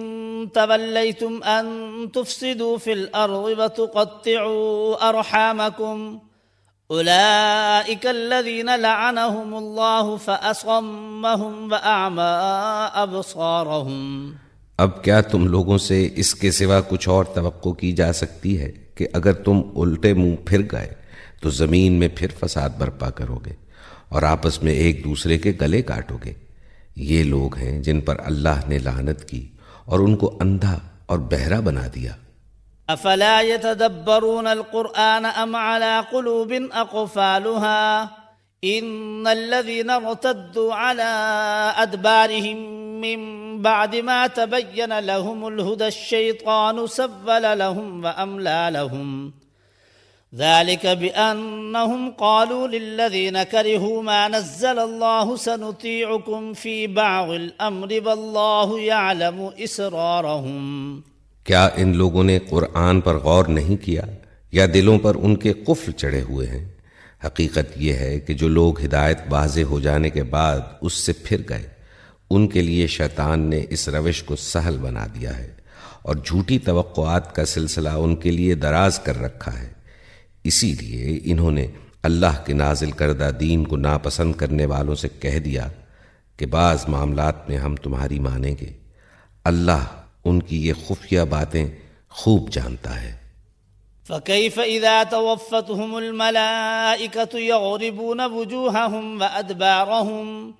تَوَلَّيْتُمْ أَن تُفْسِدُوا فِي الْأَرْضِ وَتُقَطِّعُوا أَرْحَامَكُمْ أُولَئِكَ الَّذِينَ لَعَنَهُمُ اللَّهُ فَأَصَمَّهُمْ وَأَعْمَىٰ أَبْصَارَهُمْ۔ اب کیا تم لوگوں سے اس کے سوا کچھ اور توقع کی جا سکتی ہے کہ اگر تم الٹے منہ پھر گئے تو زمین میں پھر فساد برپا کرو گے اور آپس میں ایک دوسرے کے گلے کاٹو گے۔ یہ لوگ ہیں جن پر اللہ نے لعنت کی اور ان کو اندھا اور بہرا بنا دیا۔ افلا يتدبرون القرآن ام على قلوب اقفالها ان الذين ارتدوا على ادبارهم من بعد ما تبين لهم الهدى الشيطان سول لهم واملى لهم ذلك بأنهم قالوا للذين كرهوا ما نزل الله سنطيعكم في بعض الأمر والله يعلم إسرارهم۔ کیا ان لوگوں نے قرآن پر غور نہیں کیا یا دلوں پر ان کے قفل چڑھے ہوئے ہیں؟ حقیقت یہ ہے کہ جو لوگ ہدایت واضح ہو جانے کے بعد اس سے پھر گئے، ان کے لیے شیطان نے اس روش کو سہل بنا دیا ہے اور جھوٹی توقعات کا سلسلہ ان کے لیے دراز کر رکھا ہے۔ اسی لیے انہوں نے اللہ کے نازل کردہ دین کو ناپسند کرنے والوں سے کہہ دیا کہ بعض معاملات میں ہم تمہاری مانیں گے، اللہ ان کی یہ خفیہ باتیں خوب جانتا ہے۔ فكيف إذا توفتهم الملائكة يضربون وجوههم وأدبارهم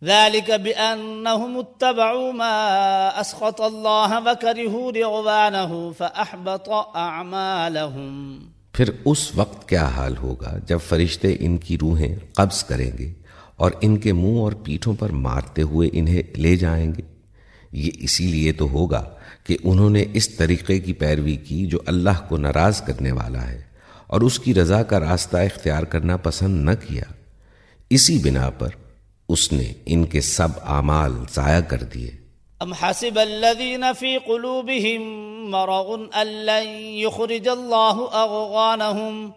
ذلك بأنهم اتبعوا ما أسخط الله وكرهوا رضوانه فأحبط أعمالهم۔ پھر اس وقت کیا حال ہوگا جب فرشتے ان کی روحیں قبض کریں گے اور ان کے منہ اور پیٹھوں پر مارتے ہوئے انہیں لے جائیں گے۔ یہ اسی لیے تو ہوگا کہ انہوں نے اس طریقے کی پیروی کی جو اللہ کو ناراض کرنے والا ہے اور اس کی رضا کا راستہ اختیار کرنا پسند نہ کیا، اسی بنا پر اس نے ان کے سب اعمال ضائع کر دیے۔ ام حسب الذين في قلوبهم مرض ان لن يخرج الله اضغانهم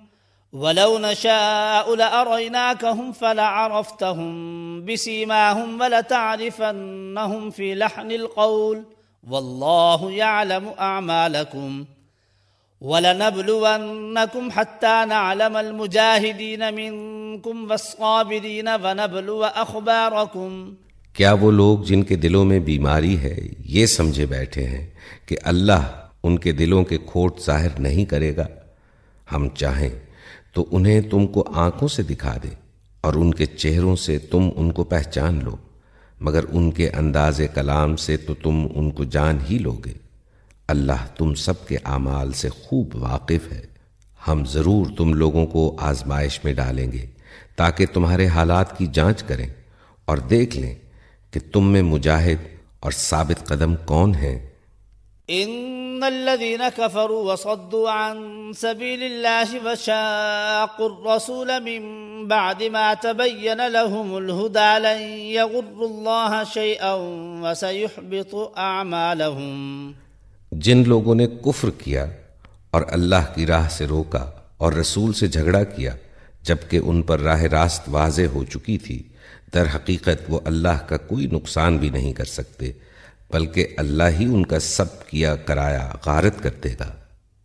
ولو نشاء لأريناكهم فلعرفتهم بسيماهم ولتعرفنهم في لحن القول والله يعلم أعمالكم وَلَنَبْلُوَنَّكُمْ حَتَّى نَعْلَمَ الْمُجَاهِدِينَ مِنْكُمْ وَالصَّابِرِينَ وَنَبْلُوَ أَخْبَارَكُمْ۔ کیا وہ لوگ جن کے دلوں میں بیماری ہے یہ سمجھے بیٹھے ہیں کہ اللہ ان کے دلوں کے کھوٹ ظاہر نہیں کرے گا؟ ہم چاہیں تو انہیں تم کو آنکھوں سے دکھا دے اور ان کے چہروں سے تم ان کو پہچان لو، مگر ان کے انداز کلام سے تو تم ان کو جان ہی لوگے۔ اللہ تم سب کے اعمال سے خوب واقف ہے۔ ہم ضرور تم لوگوں کو آزمائش میں ڈالیں گے تاکہ تمہارے حالات کی جانچ کریں اور دیکھ لیں کہ تم میں مجاہد اور ثابت قدم کون ہیں۔ ان الذين كفروا وصدوا عن سبيل الله وشاقوا الرسول من بعد ما تبين لهم الهدى لن يضروا الله شيئا وسيحبط اعمالهم۔ جن لوگوں نے کفر کیا اور اللہ کی راہ سے روکا اور رسول سے جھگڑا کیا جبکہ ان پر راہ راست واضح ہو چکی تھی، در حقیقت وہ اللہ کا کوئی نقصان بھی نہیں کر سکتے، بلکہ اللہ ہی ان کا سب کیا کرایا غارت کر دے گا۔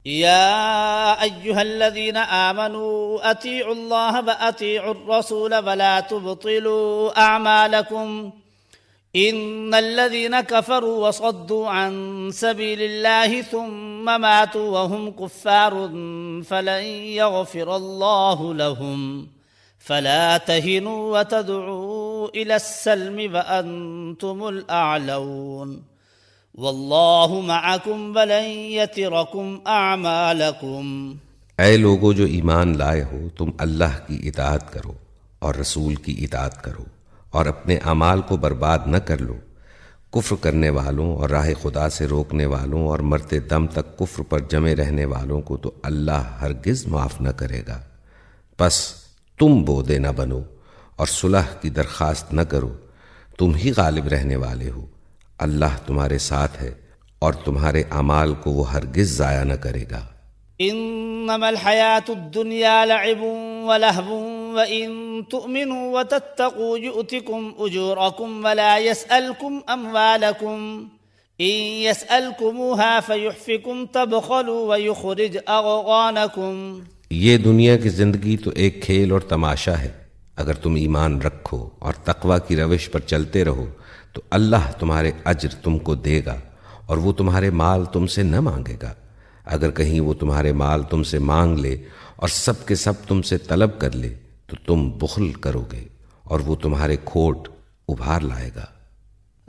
یا ایہا الذین آمنوا اطیعوا اللہ واطیعوا الرسول ولا تبطلوا اعمالکم ان الذين كفروا وصدوا عن سبيل الله ثم ماتوا وهم كفار فلن يغفر الله لهم فلا تهنوا وتدعوا إلى السلم وأنتم الأعلون والله معكم ولن يتركم أعمالكم۔ اے لوگو جو ایمان لائے ہو، تم اللہ کی اطاعت کرو اور رسول کی اطاعت کرو اور اپنے اعمال کو برباد نہ کر لو۔ کفر کرنے والوں اور راہ خدا سے روکنے والوں اور مرتے دم تک کفر پر جمے رہنے والوں کو تو اللہ ہرگز معاف نہ کرے گا۔ پس تم بودے نہ بنو اور صلح کی درخواست نہ کرو، تم ہی غالب رہنے والے ہو۔ اللہ تمہارے ساتھ ہے اور تمہارے اعمال کو وہ ہرگز ضائع نہ کرے گا۔ انما الحیاة الدنیا لعب ولہو وَإِن تُؤْمِنُوا وَتَتَّقُوا يُؤْتِكُمْ أُجُورَكُمْ وَلَا يَسْأَلْكُمْ أَمْوَالَكُمْ إِن يَسْأَلْكُمُوهَا فَيُحْفِكُمْ تَبْخَلُوا وَيُخْرِجْ أَضْغَانَكُمْ۔ یہ دنیا کی زندگی تو ایک کھیل اور تماشا ہے، اگر تم ایمان رکھو اور تقوی کی روش پر چلتے رہو تو اللہ تمہارے اجر تم کو دے گا اور وہ تمہارے مال تم سے نہ مانگے گا۔ اگر کہیں وہ تمہارے مال تم سے مانگ لے اور سب کے سب تم سے طلب کر لے تو تم بخل کرو گے اور وہ تمہارے کھوٹ ابھار لائے گا۔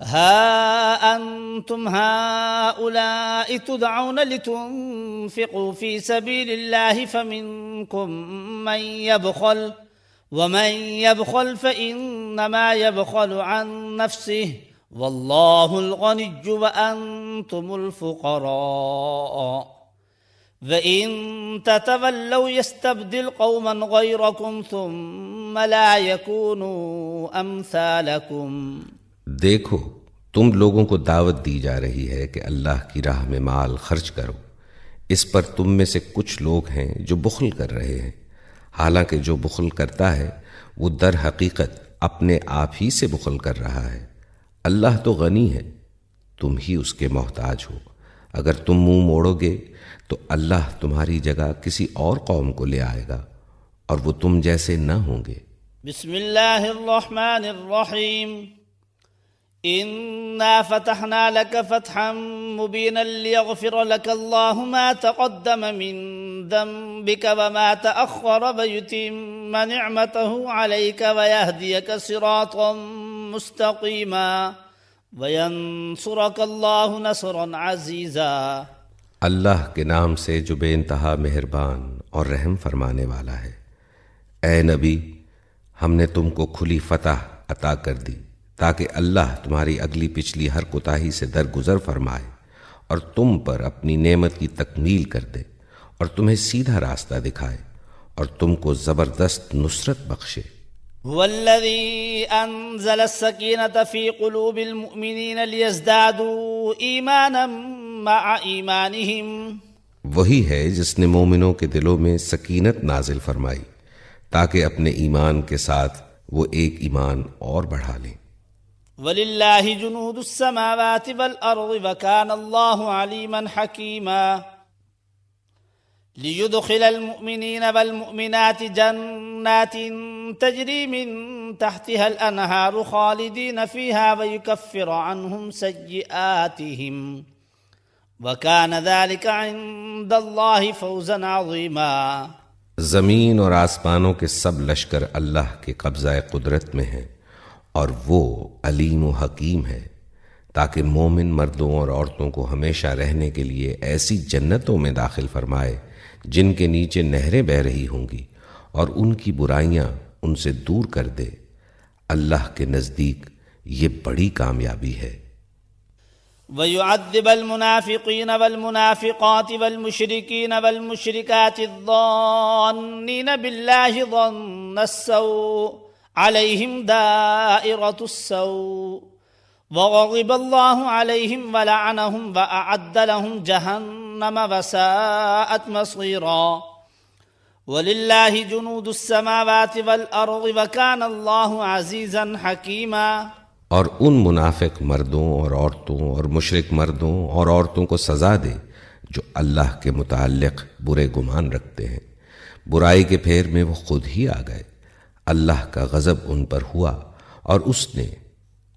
ها أنتم هؤلاء تدعون لتنفقوا في سبيل الله فمنكم من يبخل ومن يبخل فإنما يبخل عن نفسه والله الغني وأنتم الفقراء وَإِن تَتَوَلَّوْا يَسْتَبْدِلْ قَوْمًا غَيْرَكُمْ ثُمَّ لَا يَكُونُوا أَمْثَالَكُمْ۔ دیکھو تم لوگوں کو دعوت دی جا رہی ہے کہ اللہ کی راہ میں مال خرچ کرو، اس پر تم میں سے کچھ لوگ ہیں جو بخل کر رہے ہیں، حالانکہ جو بخل کرتا ہے وہ در حقیقت اپنے آپ ہی سے بخل کر رہا ہے۔ اللہ تو غنی ہے، تم ہی اس کے محتاج ہو۔ اگر تم منہ موڑو گے تو اللہ تمہاری جگہ کسی اور قوم کو لے آئے گا اور وہ تم جیسے نہ ہوں گے۔ بسم اللہ الرحمن الرحیم۔ إنا فتحنا لك فتحا مبينا ليغفر لك الله ما تقدم من ذنبك وما تأخر ويتم نعمته عليك ويهديك صراطا مستقيما وينصرك الله نصرا عزيزا۔ اللہ کے نام سے جو بے انتہا مہربان اور رحم فرمانے والا ہے۔ اے نبی، ہم نے تم کو کھلی فتح عطا کر دی تاکہ اللہ تمہاری اگلی پچھلی ہر کوتاہی سے درگزر فرمائے اور تم پر اپنی نعمت کی تکمیل کر دے اور تمہیں سیدھا راستہ دکھائے اور تم کو زبردست نصرت بخشے۔ هو الذي أنزل السكينة في قلوب المؤمنين ليزدادوا إيمانا مع إيمانهم۔ وہی ہے جس نے مومنوں کے دلوں میں سکینت نازل فرمائی تاکہ اپنے ایمان کے ساتھ وہ ایک ایمان اور بڑھا لیں۔ وَلِلَّهِ جُنُودُ السَّمَاوَاتِ وَالْأَرْضِ وَكَانَ اللَّهُ عَلِيمًا حَكِيمًا لِيُدْخِلَ الْمُؤْمِنِينَ وَالْمُؤْمِنَاتِ جَنَّاتٍ تَجْرِي مِن تَحْتِهَا الْأَنْهَارُ خَالِدِينَ فِيهَا وَيُكَفِّرَ عَنْهُمْ سَيِّئَاتِهِمْ وَكَانَ ذَلِكَ عِندَ اللَّهِ فَوْزًا عَظِيمًا۔ زمین اور آسمانوں کے سب لشکر اللہ کے قبضہ قدرت میں ہیں اور وہ علیم و حکیم ہے تاکہ مومن مردوں اور عورتوں کو ہمیشہ رہنے کے لیے ایسی جنتوں میں داخل فرمائے جن کے نیچے نہریں بہہ رہی ہوں گی اور ان کی برائیاں ان سے دور کر دے۔ اللہ کے نزدیک یہ بڑی کامیابی ہے۔ وَيُعَذِّبَ الْمُنَافِقِينَ وَالْمُنَافِقَاتِ وَالْمُشْرِكِينَ وَالْمُشْرِكَاتِ الظَّانِّينَ بِاللَّهِ ظَنَّ السَّوْءِ عَلَيْهِمْ دَائِرَةُ السَّوْءِ وَغَضِبَ اللَّهُ عَلَيْهِمْ وَلَعَنَهُمْ وَأَعَدَّ لَهُمْ جَهَنَّمَ وَسَاءَتْ مَصِيرًا۔ وَلِلَّهِ جُنُودُ السَّمَاوَاتِ وَالْأَرْضِ وَكَانَ اللَّهُ عَزِيزًا حَكِيمًا۔ اور ان منافق مردوں اور عورتوں اور مشرک مردوں اور عورتوں کو سزا دے جو اللہ کے متعلق برے گمان رکھتے ہیں، برائی کے پھیر میں وہ خود ہی آ گئے۔ اللہ کا غضب ان پر ہوا اور اس نے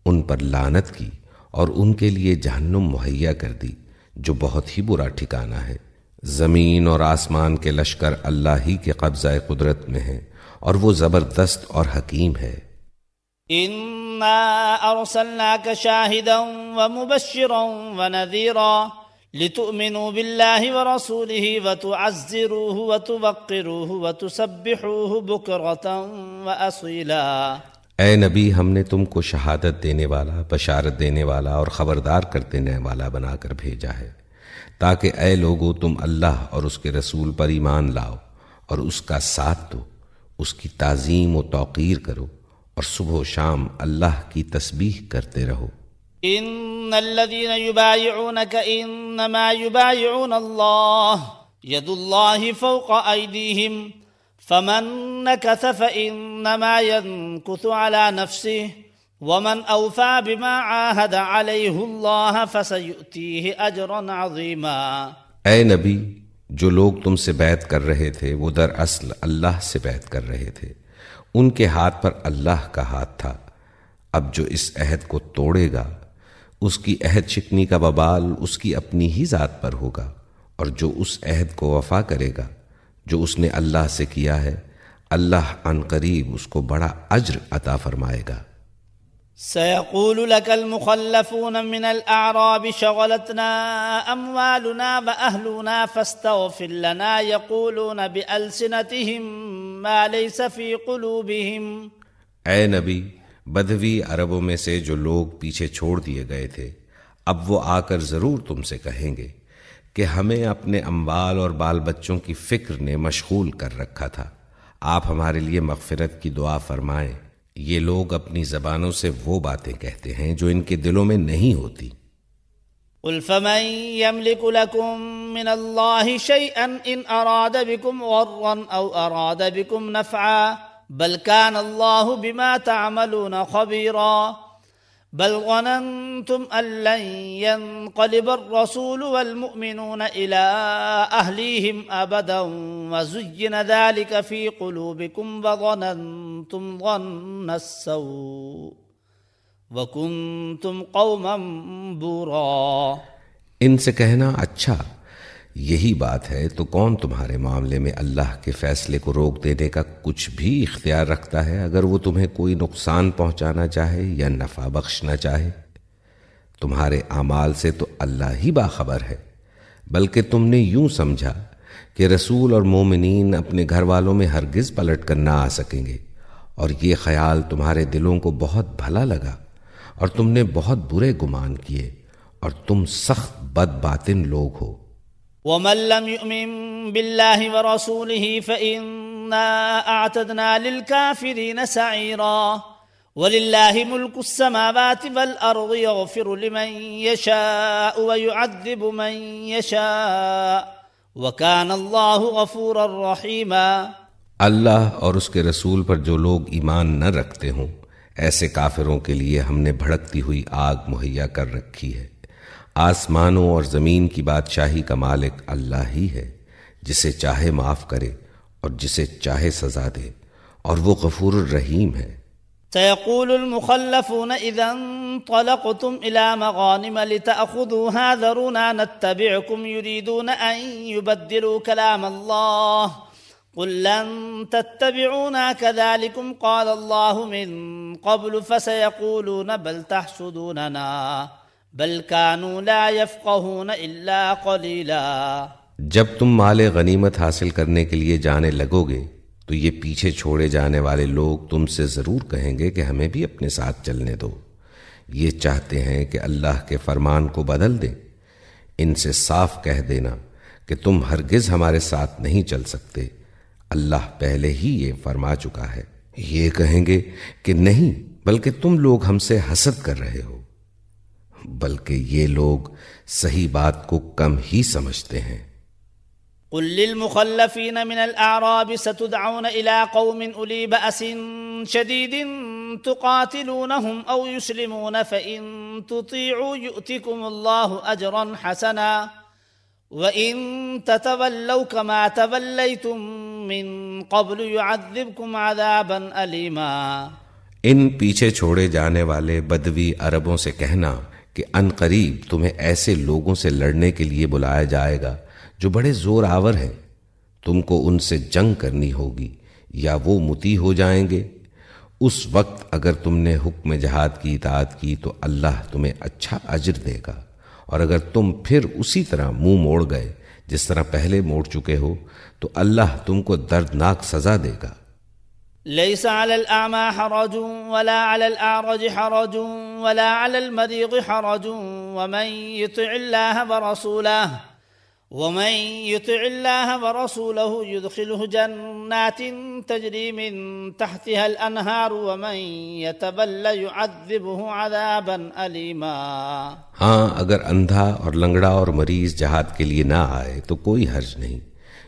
ان پر لعنت کی اور ان کے لیے جہنم مہیا کر دی جو بہت ہی برا ٹھکانہ ہے۔ زمین اور آسمان کے لشکر اللہ ہی کے قبضہ قدرت میں ہیں اور وہ زبردست اور حکیم ہے۔ اِنَّا أَرْسَلْنَاكَ شَاهِدًا وَمُبَشِّرًا وَنَذِيرًا لِتُؤْمِنُوا بِاللَّهِ وَرَسُولِهِ وَتُعَزِّرُوهُ وَتُوَقِّرُوهُ وَتُسَبِّحُوهُ بُكْرَةً وَأَصِيلًا۔ اے نبی، ہم نے تم کو شہادت دینے والا، بشارت دینے والا اور خبردار کر دینے والا بنا کر بھیجا ہے تاکہ اے لوگو تم اللہ اور اس کے رسول پر ایمان لاؤ اور اس کا ساتھ دو، اس کی تعظیم و توقیر کرو اور صبح و شام اللہ کی تسبیح کرتے رہو۔ ان الذين يبايعونك انما يبايعون الله يد الله فوق ايديهم فمن نكث فانما ينكث على نفسه ومن اوفى بما عاهد عليه الله فسيؤتيه اجرا عظيما۔ اے نبی، جو لوگ تم سے بیعت کر رہے تھے وہ دراصل اللہ سے بیعت کر رہے تھے، ان کے ہاتھ پر اللہ کا ہاتھ تھا۔ اب جو اس عہد کو توڑے گا اس کی عہد شکنی کا وبال اس کی اپنی ہی ذات پر ہوگا، اور جو اس عہد کو وفا کرے گا جو اس نے اللہ سے کیا ہے، اللہ عن قریب اس کو بڑا اجر عطا فرمائے گا۔ سيقول لك المخلفون من الأعراب شغلتنا أموالنا وأهلنا فاستغفر لنا يقولون بألسنتهم ما ليس في قلوبهم. اے نبی، بدوی عربوں میں سے جو لوگ پیچھے چھوڑ دیے گئے تھے اب وہ آ کر ضرور تم سے کہیں گے کہ ہمیں اپنے اموال اور بال بچوں کی فکر نے مشغول کر رکھا تھا، آپ ہمارے لیے مغفرت کی دعا فرمائیں. یہ لوگ اپنی زبانوں سے وہ باتیں کہتے ہیں جو ان کے دلوں میں نہیں ہوتی. قل فمن يملك لكم من الله شيئا إن أراد بكم غرا أو أراد بكم نفعا بل كان الله بما تعملون خبيرا. بل ظننتم أن لن ينقلب الرسول والمؤمنون إلى أهليهم أبدا وزين ذلك في قلوبكم وظننتم ظن السوء وَكُنْتُمْ قَوْمًا بُورًا. ان سے کہنا اچھا یہی بات ہے تو کون تمہارے معاملے میں اللہ کے فیصلے کو روک دینے کا کچھ بھی اختیار رکھتا ہے اگر وہ تمہیں کوئی نقصان پہنچانا چاہے یا نفع بخشنا چاہے. تمہارے اعمال سے تو اللہ ہی باخبر ہے، بلکہ تم نے یوں سمجھا کہ رسول اور مومنین اپنے گھر والوں میں ہرگز پلٹ کر نہ آ سکیں گے، اور یہ خیال تمہارے دلوں کو بہت بھلا لگا اور تم نے بہت برے گمان کیے اور تم سخت بد باطن لوگ ہو. ومن لم يؤمن بالله ورسوله فإنا أعتدنا للكافرين سعيرا. ولله ملك السماوات والأرض يغفر لمن يشاء ويعذب من يشاء وكان الله غفورا رحيما. اللہ اور اس کے رسول پر جو لوگ ایمان نہ رکھتے ہوں ایسے کافروں کے لیے ہم نے بھڑکتی ہوئی آگ مہیا کر رکھی ہے. آسمانوں اور زمین کی بادشاہی کا مالک اللہ ہی ہے، جسے چاہے معاف کرے اور جسے چاہے سزا دے، اور وہ غفور الرحیم ہے. سيقول المخلفون إذا انطلقتم إلى مغانم لتأخذوها ذرونا نتبعكم يريدون أن يبدلوا كلام الله قل لن تتبعونا كذلكم قال الله من قبل فسيقولون بل تحسدوننا بل كانوا لا يفقهون إلا قليلا. جب تم مال غنیمت حاصل کرنے کے لیے جانے لگو گے تو یہ پیچھے چھوڑے جانے والے لوگ تم سے ضرور کہیں گے کہ ہمیں بھی اپنے ساتھ چلنے دو، یہ چاہتے ہیں کہ اللہ کے فرمان کو بدل دیں. ان سے صاف کہہ دینا کہ تم ہرگز ہمارے ساتھ نہیں چل سکتے، اللہ پہلے ہی یہ فرما چکا ہے. یہ کہیں گے کہ نہیں، بلکہ تم لوگ ہم سے حسد کر رہے ہو، بلکہ یہ لوگ صحیح بات کو کم ہی سمجھتے ہیں. قل للمخلفين من الأعراب ستدعون إلى قوم أولي بأس شديد تقاتلونهم أو يسلمون فإن تطيعوا يؤتكم الله أجرا حسنا وَإِن تَتَوَلَّوْا كَمَا تَوَلَّيْتُم مِّن قَبْلُ يُعَذِّبْكُمْ عَذَابًا أَلِيمًا. ان پیچھے چھوڑے جانے والے بدوی عربوں سے کہنا کہ ان قریب تمہیں ایسے لوگوں سے لڑنے کے لیے بلایا جائے گا جو بڑے زور آور ہیں، تم کو ان سے جنگ کرنی ہوگی یا وہ مطیع ہو جائیں گے. اس وقت اگر تم نے حکم جہاد کی اطاعت کی تو اللہ تمہیں اچھا اجر دے گا، اور اگر تم پھر اسی طرح منہ موڑ گئے جس طرح پہلے موڑ چکے ہو تو اللہ تم کو دردناک سزا دے گا. ليس على الأعمى حرج ولا على الأعرج حرج ولا على المريض حرج ومن يطع الله ورسوله يدخله جنات تجري من تحتها الأنهار ومن يتولى يعذبه عذابا أليما. ہاں، اگر اندھا اور لنگڑا اور مریض جہاد کے لیے نہ آئے تو کوئی حرج نہیں.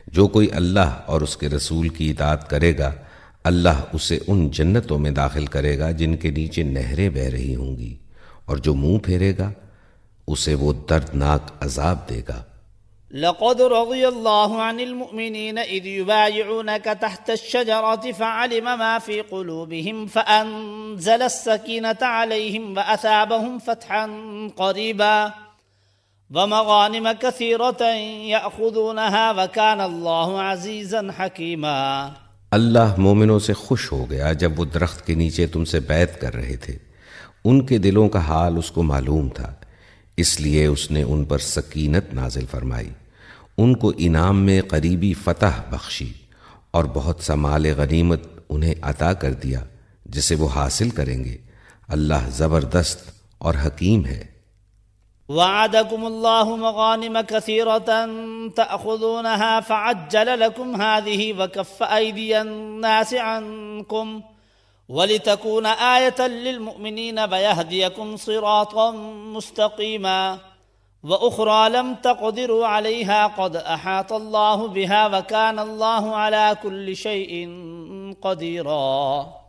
جو کوئی اللہ اور اس کے رسول کی اطاعت کرے گا اللہ اسے ان جنتوں میں داخل کرے گا جن کے نیچے نہریں بہہ رہی ہوں گی، اور جو منہ پھیرے گا اسے وہ دردناک عذاب دے گا. لقد رضي الله عن المؤمنين إذ يبايعونك تحت الشجرة فعلم ما في قلوبهم فأنزل السكينة عليهم وأثابهم فتحا قريبا ومغانم كثيرة يأخذونها وكان الله عزيزا حكيما. اللہ مومنوں سے خوش ہو گیا جب وہ درخت کے نیچے تم سے بیعت کر رہے تھے. ان کے دلوں کا حال اس کو معلوم تھا، اس لیے اس نے ان پر سکینت نازل فرمائی، ان کو انعام میں قریبی فتح بخشی اور بہت سا مال غنیمت انہیں عطا کر دیا جسے وہ حاصل کریں گے۔ اللہ زبردست اور حکیم ہے۔ وعدكم الله مغانم كثيرة تأخذونها فعجل لكم هذه وكف أيدي الناس عنكم ولتكون آية للمؤمنين ويهديكم صراطا مستقيما وأخرى لم تقدروا عليها قد أحاط الله بها وكان الله على كل شيء قديرا۔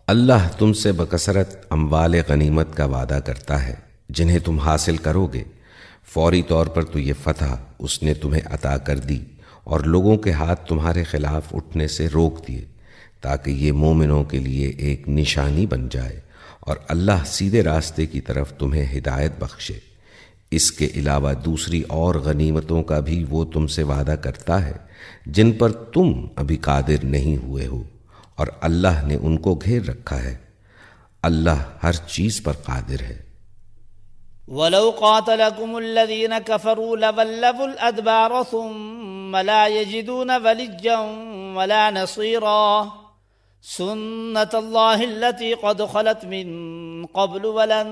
اللہ تم سے بکثرت اموال غنیمت کا وعدہ کرتا ہے جنہیں تم حاصل کرو گے، فوری طور پر تو یہ فتح اس نے تمہیں عطا کر دی اور لوگوں کے ہاتھ تمہارے خلاف اٹھنے سے روک دیے تاکہ یہ مومنوں کے لیے ایک نشانی بن جائے اور اللہ سیدھے راستے کی طرف تمہیں ہدایت بخشے۔ اس کے علاوہ دوسری اور غنیمتوں کا بھی وہ تم سے وعدہ کرتا ہے جن پر تم ابھی قادر نہیں ہوئے ہو، اور اللہ نے ان کو گھیر رکھا ہے۔ اللہ ہر چیز پر قادر ہے۔ وَلَوْ قَاتَلَكُمُ الَّذِينَ كَفَرُوا لَوَلَّوُا الْأَدْبَارَ ثُمَّ لَا يَجِدُونَ وَلِيًّا وَلَا نَصِيرًا سُنَّةَ اللَّهِ الَّتِي قَدْ خَلَتْ مِن قَبْلُ وَلَن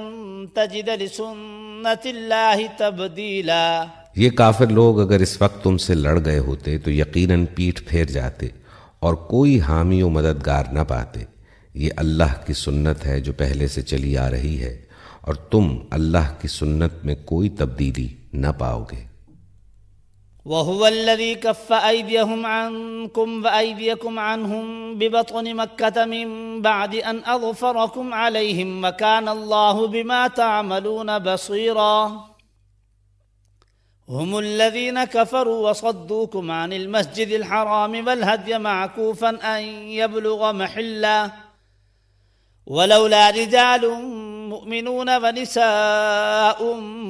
تَجِدَ لِسُنَّةِ اللَّهِ تَبْدِيلًا۔ یہ کافر لوگ اگر اس وقت تم سے لڑ گئے ہوتے تو یقیناً پیٹھ پھیر جاتے اور کوئی حامی و مددگار نہ پاتے۔ یہ اللہ کی سنت ہے جو پہلے سے چلی آ رہی ہے، اور تم اللہ کی سنت میں کوئی تبدیلی نہ پاؤ گے۔ وَهُوَ الَّذِي كَفَّ أَيْدِيَهُمْ عَنْكُمْ وَأَيْدِيَكُمْ عَنْهُمْ بِبَطْنِ مَكَّةَ مِنْ بَعْدِ أَنْ أَظْفَرَكُمْ عَلَيْهِمْ وَكَانَ اللَّهُ بِمَا تَعْمَلُونَ بَصِيرًا۔ هم الذين كفروا وصدوكم عن المسجد الحرام والهدي معكوفا أن يبلغ محله ولولا رجال مؤمنون ونساء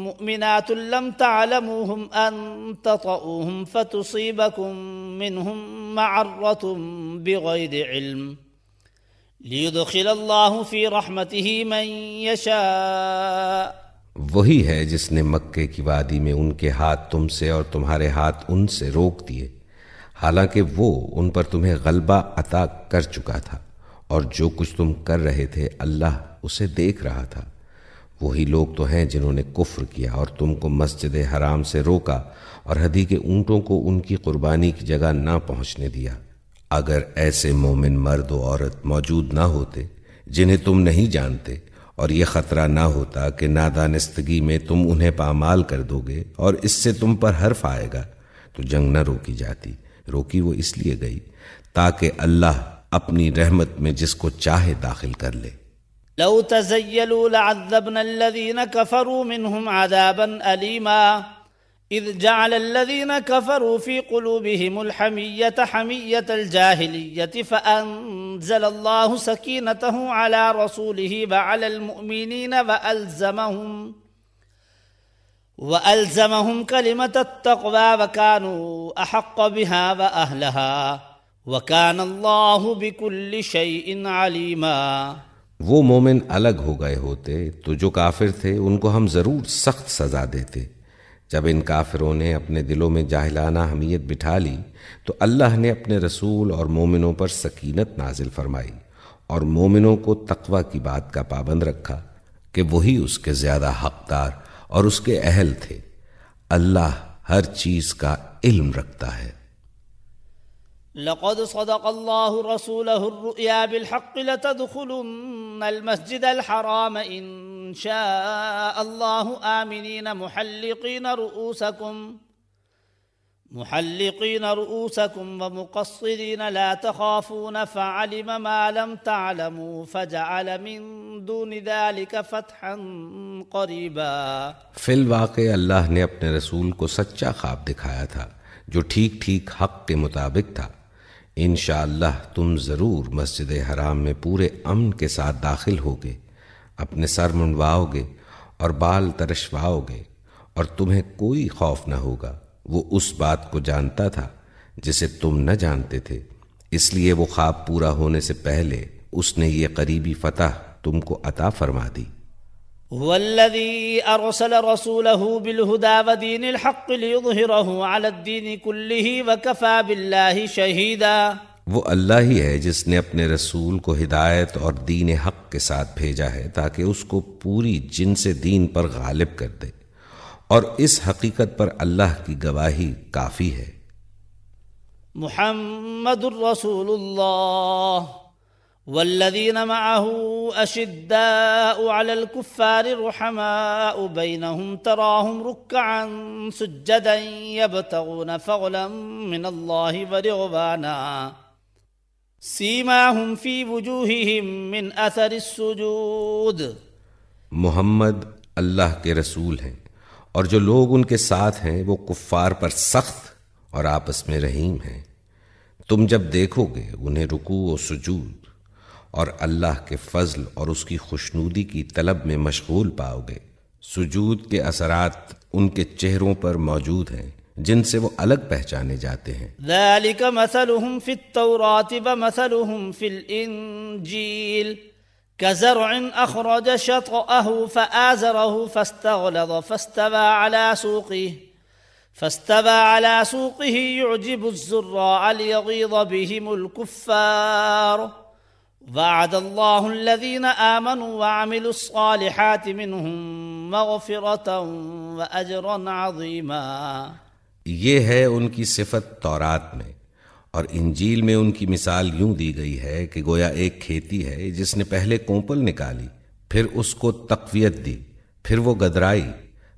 مؤمنات لم تعلموهم أن تطؤوهم فتصيبكم منهم معرة بغير علم ليدخل الله في رحمته من يشاء۔ وہی ہے جس نے مکے کی وادی میں ان کے ہاتھ تم سے اور تمہارے ہاتھ ان سے روک دیے، حالانکہ وہ ان پر تمہیں غلبہ عطا کر چکا تھا، اور جو کچھ تم کر رہے تھے اللہ اسے دیکھ رہا تھا۔ وہی لوگ تو ہیں جنہوں نے کفر کیا اور تم کو مسجد حرام سے روکا اور ہدی کے اونٹوں کو ان کی قربانی کی جگہ نہ پہنچنے دیا۔ اگر ایسے مومن مرد و عورت موجود نہ ہوتے جنہیں تم نہیں جانتے، اور یہ خطرہ نہ ہوتا کہ نادانستگی میں تم انہیں پامال کر دو گے اور اس سے تم پر حرف آئے گا، تو جنگ نہ روکی جاتی۔ روکی وہ اس لیے گئی تاکہ اللہ اپنی رحمت میں جس کو چاہے داخل کر لے۔ لو تزيلوا لعذبنا الذين كفروا منهم عذابا أليما إذ جعل الذين كفروا في قلوبهم الحمية حمية الجاهلية فأنزل الله سكينته على رسوله وعلى المؤمنين وألزمهم كلمة التقوى وكانوا أحق بها وأهلها وكان الله بكل شيء عليما۔ وہ مومن الگ ہو گئے ہوتے تو جو کافر تھے ان کو ہم ضرور سخت سزا دیتے۔ جب ان کافروں نے اپنے دلوں میں جاہلانہ حمیت بٹھا لی تو اللہ نے اپنے رسول اور مومنوں پر سکینت نازل فرمائی اور مومنوں کو تقوی کی بات کا پابند رکھا کہ وہی اس کے زیادہ حقدار اور اس کے اہل تھے۔ اللہ ہر چیز کا علم رکھتا ہے۔ لقد صدق الله رسوله الرؤيا بالحق لتدخلن المسجد الحرام إن شاء الله آمنين محلقين رؤوسكم ومقصرين لا تخافون فعلم ما لم تعلموا فجعل من دون ذلك فتحا قريبا۔ فی الواقع اللہ نے اپنے رسول کو سچا خواب دکھایا تھا جو ٹھیک ٹھیک حق کے مطابق تھا۔ انشاءاللہ تم ضرور مسجد حرام میں پورے امن کے ساتھ داخل ہوگے، اپنے سر منڈواؤ گے اور بال ترشواؤ گے، اور تمہیں کوئی خوف نہ ہوگا۔ وہ اس بات کو جانتا تھا جسے تم نہ جانتے تھے، اس لیے وہ خواب پورا ہونے سے پہلے اس نے یہ قریبی فتح تم کو عطا فرما دی۔ هو الذي أرسل رسوله بالهدى ودين الحق ليظهره على الدين كله وكفى بالله شهيدا. وہ اللہ ہی ہے جس نے اپنے رسول کو ہدایت اور دین حق کے ساتھ بھیجا ہے تاکہ اس کو پوری جنس دین پر غالب کر دے، اور اس حقیقت پر اللہ کی گواہی کافی ہے. محمد رسول اللہ والذین معه اشداء على الكفار رحماء بینہم تراہم رکعا سجدا یبتغون فضلا من اللہ ورضوانا سیماہم فی وجوہہم من اثر السجود. محمد اللہ کے رسول ہیں، اور جو لوگ ان کے ساتھ ہیں وہ کفار پر سخت اور آپس میں رحیم ہیں. تم جب دیکھو گے انہیں رکوع و سجود اور اللہ کے فضل اور اس کی خوشنودی کی طلب میں مشغول پاؤ گے. سجود کے اثرات ان کے چہروں پر موجود ہیں جن سے وہ الگ پہچانے جاتے ہیں. ذالک مثلہم فی التوراۃ ومثلہم فی الانجیل كزرع أخرج شطأه فآزره فاستغلظ فاستوى على سوقه يعجب الزراع ليغيظ بهم الكفار. وعد الله الذين آمنوا وعملوا الصالحات منهم مغفرة وأجرا عظيما. یہ ہے ان کی صفت تورات میں، اور انجیل میں ان کی مثال یوں دی گئی ہے کہ گویا ایک کھیتی ہے جس نے پہلے کونپل نکالی، پھر اس کو تقویت دی، پھر وہ گدرائی،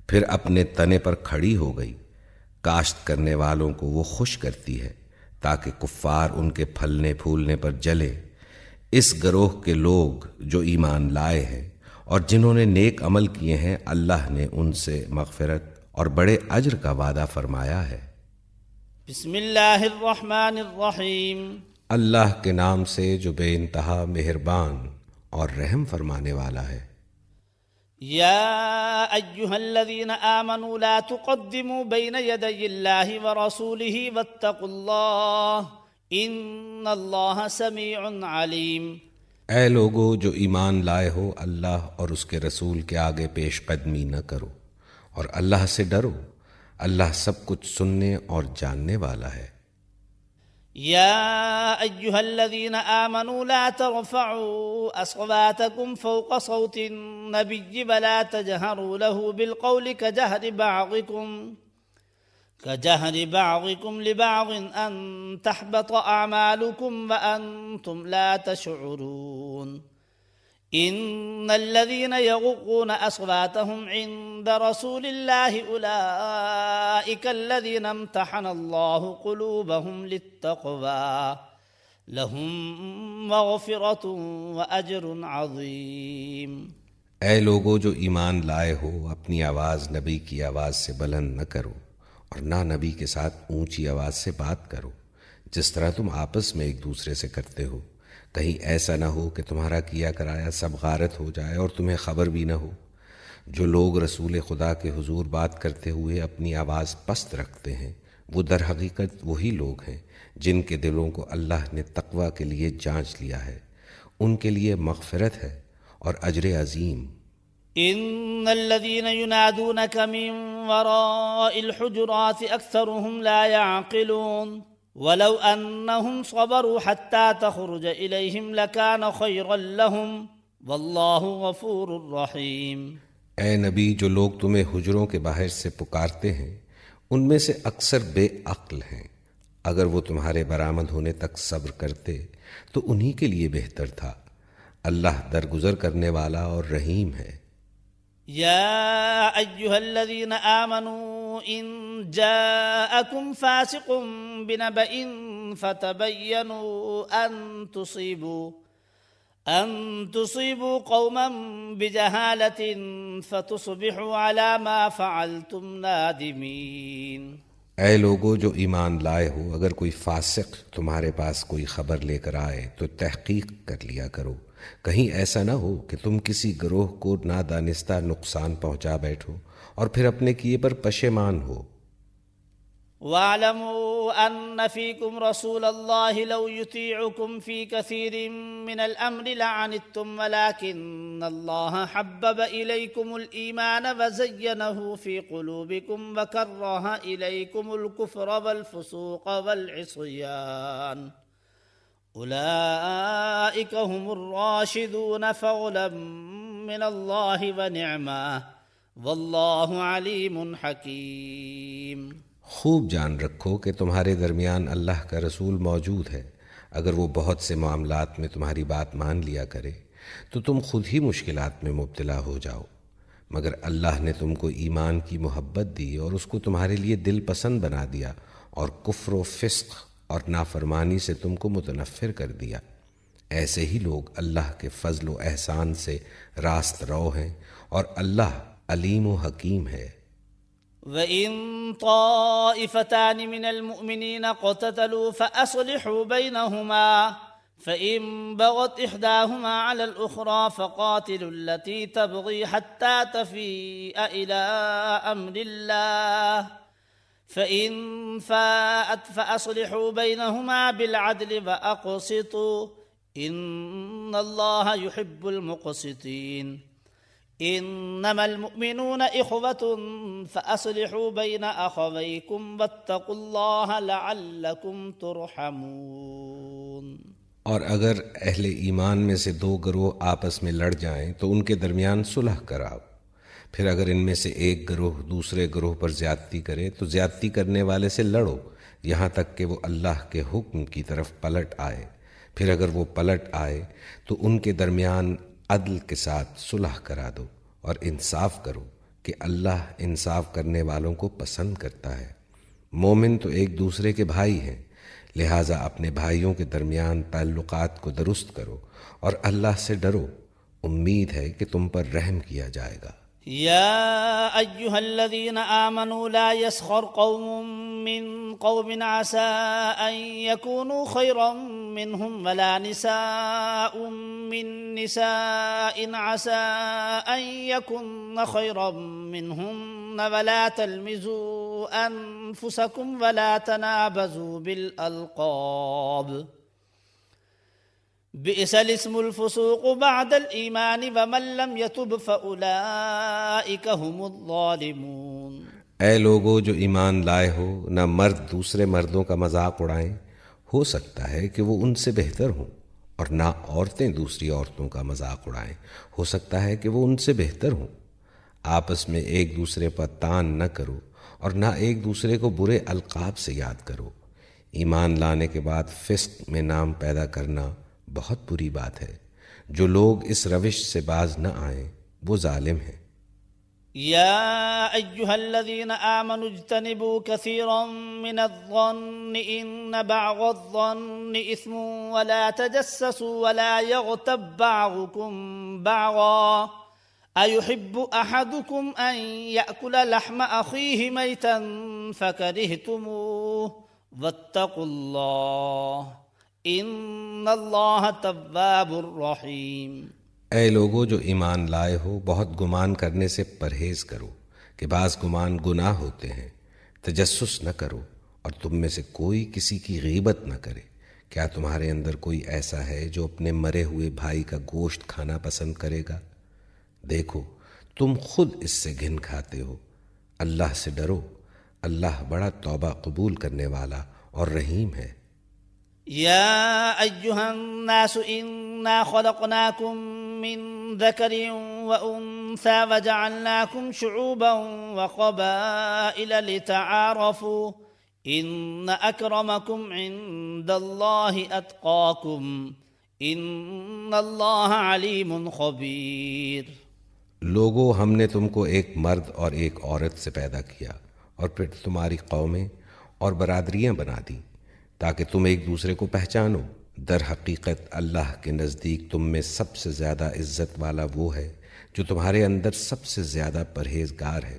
پھر اپنے تنے پر کھڑی ہو گئی. کاشت کرنے والوں کو وہ خوش کرتی ہے تاکہ کفار ان کے پھلنے پھولنے پر جلے. اس گروہ کے لوگ جو ایمان لائے ہیں اور جنہوں نے نیک عمل کیے ہیں، اللہ نے ان سے مغفرت اور بڑے اجر کا وعدہ فرمایا ہے. بسم اللہ الرحمن الرحیم. اللہ کے نام سے جو بے انتہا مہربان اور رحم فرمانے والا ہے. یا ایہا الذین آمنوا لا تقدموا بین یدی اللہ ورسولہ واتقوا اللہ ان اللہ سمیع علیم. اے لوگو جو ایمان لائے ہو، اللہ اور اس کے رسول کے آگے پیش قدمی نہ کرو، اور اللہ سے ڈرو، اللہ سب کچھ سننے اور جاننے والا ہے. یا ایہا الذین آمنوا لا ترفعوا اصواتکم فوق صوت النبی ولا تجہروا له بالقول كجهر بعضكم لبعض ان تحبط اعمالكم وانتم لا تشعرون. ان الذين يغضون اصواتهم عند رسول الله اولئك الذين امتحن الله قلوبهم للتقوى لهم مغفرة واجر عظيم. اے لوگو جو ایمان لائے ہو، اپنی آواز نبی کی آواز سے بلند نہ کرو، اور نہ نبی کے ساتھ اونچی آواز سے بات کرو جس طرح تم آپس میں ایک دوسرے سے کرتے ہو. کہیں ایسا نہ ہو کہ تمہارا کیا کرایا سب غارت ہو جائے اور تمہیں خبر بھی نہ ہو. جو لوگ رسول خدا کے حضور بات کرتے ہوئے اپنی آواز پست رکھتے ہیں، وہ در حقیقت وہی لوگ ہیں جن کے دلوں کو اللہ نے تقوی کے لیے جانچ لیا ہے. ان کے لیے مغفرت ہے اور اجر عظیم. ان الذين ينادونك من وراء الحجرات اكثرهم لا يعقلون ولو انهم صبروا حتى تخرج اليهم لكان خيرا لهم والله غفور رحيم. اے نبی، جو لوگ تمہیں حجروں کے باہر سے پکارتے ہیں ان میں سے اکثر بے عقل ہیں. اگر وہ تمہارے برآمد ہونے تک صبر کرتے تو انہی کے لیے بہتر تھا. اللہ درگزر کرنے والا اور رحیم ہے. یا ایہا الذین آمنوا ان جاءکم فاسق بنبأ فتبینوا ان تصیبوا قوما بجہالۃ فتصبحوا علی ما فعلتم نادمین. اے لوگو جو ایمان لائے ہو، اگر کوئی فاسق تمہارے پاس کوئی خبر لے کر آئے تو تحقیق کر لیا کرو، کہیں ایسا نہ ہو کہ تم کسی گروہ کو نادانستہ نقصان پہنچا بیٹھو اور پھر اپنے کیے پر پشیمان ہو. واعلموا ان فيكم رسول الله لو يطيعكم في كثير من الامر لعنتم ولكن الله حبب اليكم الايمان وزينه في قلوبكم وكره اليكم الكفر والفسوق والعصيان اولئك هم الراشدون فضلا من الله ونعمه والله عليم حكيم۔ خوب جان رکھو کہ تمہارے درمیان اللہ کا رسول موجود ہے۔ اگر وہ بہت سے معاملات میں تمہاری بات مان لیا کرے تو تم خود ہی مشکلات میں مبتلا ہو جاؤ، مگر اللہ نے تم کو ایمان کی محبت دی اور اس کو تمہارے لیے دل پسند بنا دیا اور کفر و فسق اور نافرمانی سے تم کو متنفر کر دیا۔ ایسے ہی لوگ اللہ کے فضل و احسان سے راست رو ہیں اور اللہ علیم و حکیم ہے۔ وَإِن طَائِفَتَانِ مِنَ الْمُؤْمِنِينَ اقْتَتَلُوا فَأَصْلِحُوا بَيْنَهُمَا فَإِن بَغَتْ إِحْدَاهُمَا عَلَى الْأُخْرَى فَقَاتِلُوا الَّتِي تَبْغِي حَتَّى تَفِيءَ إِلَى أَمْرِ اللَّهِ فَإِن فَاءَتْ فَأَصْلِحُوا بَيْنَهُمَا بِالْعَدْلِ وَأَقْسِطُوا إِنَّ اللَّهَ يُحِبُّ الْمُقْسِطِينَ۔ انما المؤمنون اخوة فاصلحوا بين اخويكم واتقوا الله لعلكم ترحمون۔ اور اگر اہل ایمان میں سے دو گروہ آپس میں لڑ جائیں تو ان کے درمیان صلح کراؤ، پھر اگر ان میں سے ایک گروہ دوسرے گروہ پر زیادتی کرے تو زیادتی کرنے والے سے لڑو یہاں تک کہ وہ اللہ کے حکم کی طرف پلٹ آئے، پھر اگر وہ پلٹ آئے تو ان کے درمیان عدل کے ساتھ صلح کرا دو اور انصاف کرو کہ اللہ انصاف کرنے والوں کو پسند کرتا ہے۔ مومن تو ایک دوسرے کے بھائی ہیں، لہٰذا اپنے بھائیوں کے درمیان تعلقات کو درست کرو اور اللہ سے ڈرو، امید ہے کہ تم پر رحم کیا جائے گا۔ يا أيها الذين آمنوا لا يسخر قوم من قوم عسى أن يكونوا خيرا منهم ولا نساء من نساء عسى أن يكن خيرا منهن ولا تلمزوا أنفسكم ولا تنابزوا بالألقاب بئس الاسم الفسوق بعد الایمان ومن لم يتب فاولئک هم الظالمون۔ اے لوگو جو ایمان لائے ہو، نہ مرد دوسرے مردوں کا مذاق اڑائیں، ہو سکتا ہے کہ وہ ان سے بہتر ہوں، اور نہ عورتیں دوسری عورتوں کا مذاق اڑائیں، ہو سکتا ہے کہ وہ ان سے بہتر ہوں۔ آپس میں ایک دوسرے پر تان نہ کرو اور نہ ایک دوسرے کو برے القاب سے یاد کرو۔ ایمان لانے کے بعد فسق میں نام پیدا کرنا بہت بری بات ہے۔ جو لوگ اس روش سے باز نہ آئیں وہ ظالم ہیں۔ یا ایہا الذین آمنوا اجتنبوا کثیرا من الظن ان بعض الظن اثم ولا تجسسوا ولا یغتب بعضکم بعضا ایحب احدکم ان یأکل لحم اخیہ میتا فکرہتموہ واتقوا اللہ ان اللہ تواب الرحیم۔ اے لوگو جو ایمان لائے ہو، بہت گمان کرنے سے پرہیز کرو کہ بعض گمان گناہ ہوتے ہیں۔ تجسس نہ کرو اور تم میں سے کوئی کسی کی غیبت نہ کرے۔ کیا تمہارے اندر کوئی ایسا ہے جو اپنے مرے ہوئے بھائی کا گوشت کھانا پسند کرے گا؟ دیکھو تم خود اس سے گھن کھاتے ہو۔ اللہ سے ڈرو، اللہ بڑا توبہ قبول کرنے والا اور رحیم ہے۔ يا أيها الناس إنا خلقناكم من ذكر وأنثى وجعلناكم شعوبا وقبائل لتعارفوا إن أكرمكم عند الله أتقاكم إن الله عليم خبير۔ لوگو ہم نے تم کو ایک مرد اور ایک عورت سے پیدا کیا اور پھر تمہاری قومیں اور برادریاں بنا دیں تاکہ تم ایک دوسرے کو پہچانو۔ در حقیقت اللہ کے نزدیک تم میں سب سے زیادہ عزت والا وہ ہے جو تمہارے اندر سب سے زیادہ پرہیزگار ہے۔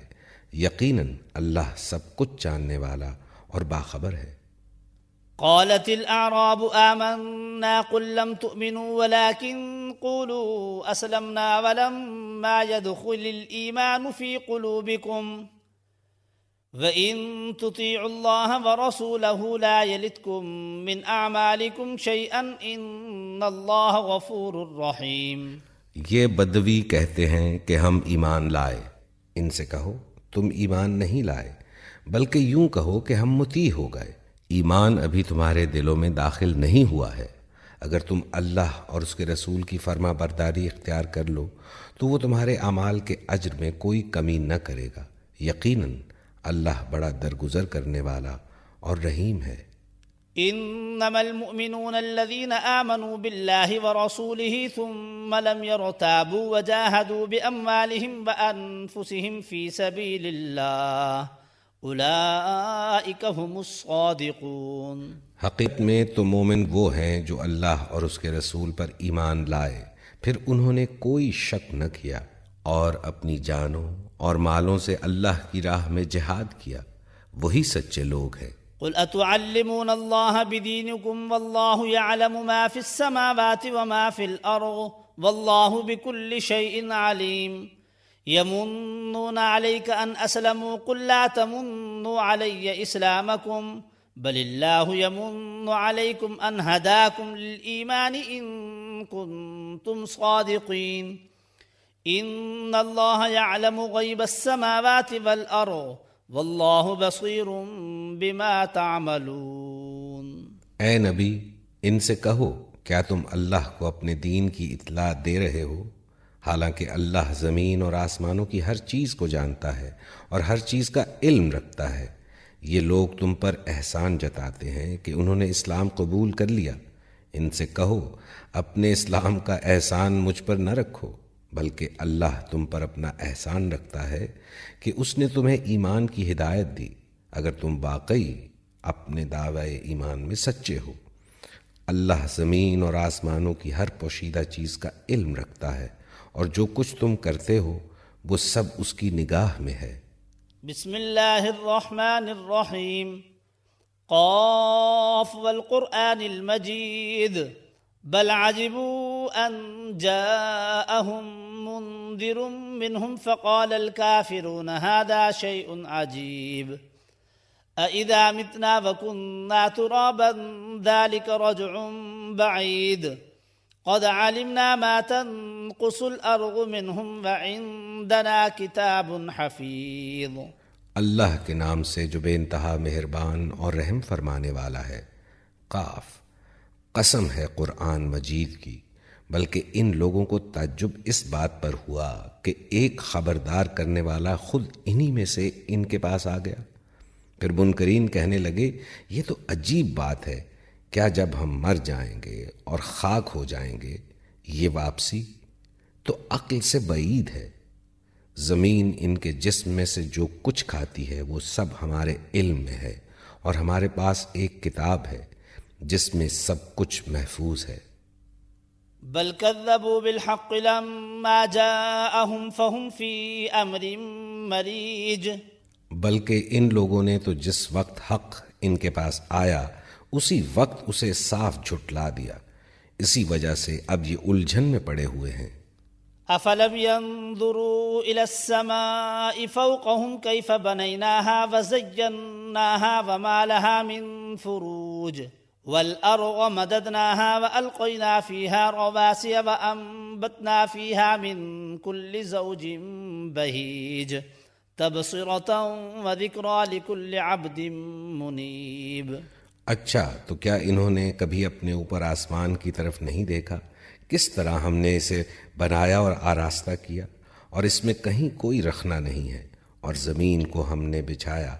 یقیناً اللہ سب کچھ جاننے والا اور باخبر ہے۔ قالت الاعراب آمنا قل لم تؤمنوا ولكن قولوا اسلمنا ولما يدخل الايمان في قلوبكم وَإِن تُطِيعُوا اللَّهَ وَرَسُولَهُ لَا يَلِتْكُم مِّنْ أَعْمَالِكُمْ شَيْئًا إِنَّ اللَّهَ غَفُورٌ رَّحِيمٌ۔ یہ بدوی کہتے ہیں کہ ہم ایمان لائے، ان سے کہو تم ایمان نہیں لائے، بلکہ یوں کہو کہ ہم مطیع ہو گئے۔ ایمان ابھی تمہارے دلوں میں داخل نہیں ہوا ہے۔ اگر تم اللہ اور اس کے رسول کی فرما برداری اختیار کر لو تو وہ تمہارے اعمال کے اجر میں کوئی کمی نہ کرے گا۔ یقیناً اللہ بڑا درگزر کرنے والا اور رحیم ہے۔ انما المؤمنون الذين آمنوا بالله ورسوله ثم لم يرتابوا وجاهدوا بأموالهم وأنفسهم في سبيل الله أولئك هم الصادقون۔ حقیقت میں تو مومن وہ ہیں جو اللہ اور اس کے رسول پر ایمان لائے، پھر انہوں نے کوئی شک نہ کیا اور اپنی جانوں اور مالوں سے اللہ کی راہ میں جہاد کیا، وہی سچے لوگ ہیں۔ قل اتعلمون الله بدينكم والله يعلم ما في السماوات وما في الأرض والله بكل شيء عليم۔ يمنون عليك أن أسلموا قل لا تمنوا علي إسلامكم بل الله يمن عليكم أن هداكم للإيمان إن كنتم صادقين۔ إن الله يعلم غيب السماوات والأرض واللہ بصیر بما تعملون۔ اے نبی، ان سے کہو کیا تم اللہ کو اپنے دین کی اطلاع دے رہے ہو، حالانکہ اللہ زمین اور آسمانوں کی ہر چیز کو جانتا ہے اور ہر چیز کا علم رکھتا ہے۔ یہ لوگ تم پر احسان جتاتے ہیں کہ انہوں نے اسلام قبول کر لیا۔ ان سے کہو اپنے اسلام کا احسان مجھ پر نہ رکھو، بلکہ اللہ تم پر اپنا احسان رکھتا ہے کہ اس نے تمہیں ایمان کی ہدایت دی، اگر تم واقعی اپنے دعوی ایمان میں سچے ہو۔ اللہ زمین اور آسمانوں کی ہر پوشیدہ چیز کا علم رکھتا ہے اور جو کچھ تم کرتے ہو وہ سب اس کی نگاہ میں ہے۔ بسم اللہ الرحمن الرحیم۔ قاف والقرآن المجید بل عجبوا ان جاءهم منذر منهم فقال الكافرون هذا شيء عجيب أإذا متنا وكنا ترابا ذلك رجع بعيد قد علمنا ما تنقص الأرض منهم وعندنا كتاب حفيظ۔ اللہ کے نام سے جو بے انتہا مہربان اور رحم فرمانے والا ہے۔ قاف، قسم ہے قرآن مجید کی، بلکہ ان لوگوں کو تعجب اس بات پر ہوا کہ ایک خبردار کرنے والا خود انہی میں سے ان کے پاس آ گیا۔ پھر منکرین کہنے لگے یہ تو عجیب بات ہے، کیا جب ہم مر جائیں گے اور خاک ہو جائیں گے یہ واپسی تو عقل سے بعید ہے۔ زمین ان کے جسم میں سے جو کچھ کھاتی ہے وہ سب ہمارے علم میں ہے اور ہمارے پاس ایک کتاب ہے جس میں سب کچھ محفوظ ہے۔ بل كذبوا بالحق لما جاءهم فهم في امر مريج۔ بلکہ ان لوگوں نے تو جس وقت حق ان کے پاس آیا اسی وقت اسے صاف جھٹلا دیا، اسی وجہ سے اب یہ الجھن میں پڑے ہوئے ہیں۔ افلم ينظروا الى السماء فوقهم كيف بنيناها وزيناها وما لها من فروج والأرض مددناها وألقينا فيها رواسي وأنبتنا فيها من كل زوج بهيج تبصرة وذكرى لكل عبد منيب۔ اچھا تو کیا انہوں نے کبھی اپنے اوپر آسمان کی طرف نہیں دیکھا، کس طرح ہم نے اسے بنایا اور آراستہ کیا، اور اس میں کہیں کوئی رخنہ نہیں ہے، اور زمین کو ہم نے بچھایا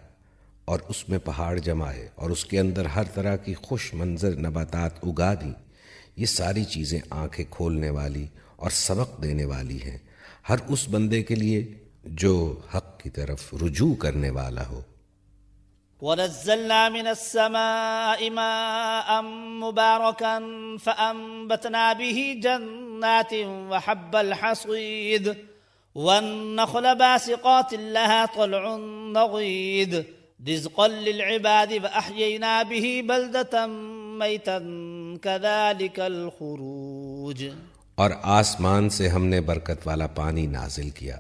اور اس میں پہاڑ جمائے اور اس کے اندر ہر طرح کی خوش منظر نباتات اگا دی۔ یہ ساری چیزیں آنکھیں کھولنے والی اور سبق دینے والی ہیں ہر اس بندے کے لیے جو حق کی طرف رجوع کرنے والا ہو۔ ونزلنا من السماء ماء مباركا فأنبتنا به جنات وحب الحصيد والنخل باسقات لها طلع نضيد رزقا للعباد وأحيينا به بلدة ميتا كذلك الخروج۔ اور آسمان سے ہم نے برکت والا پانی نازل کیا،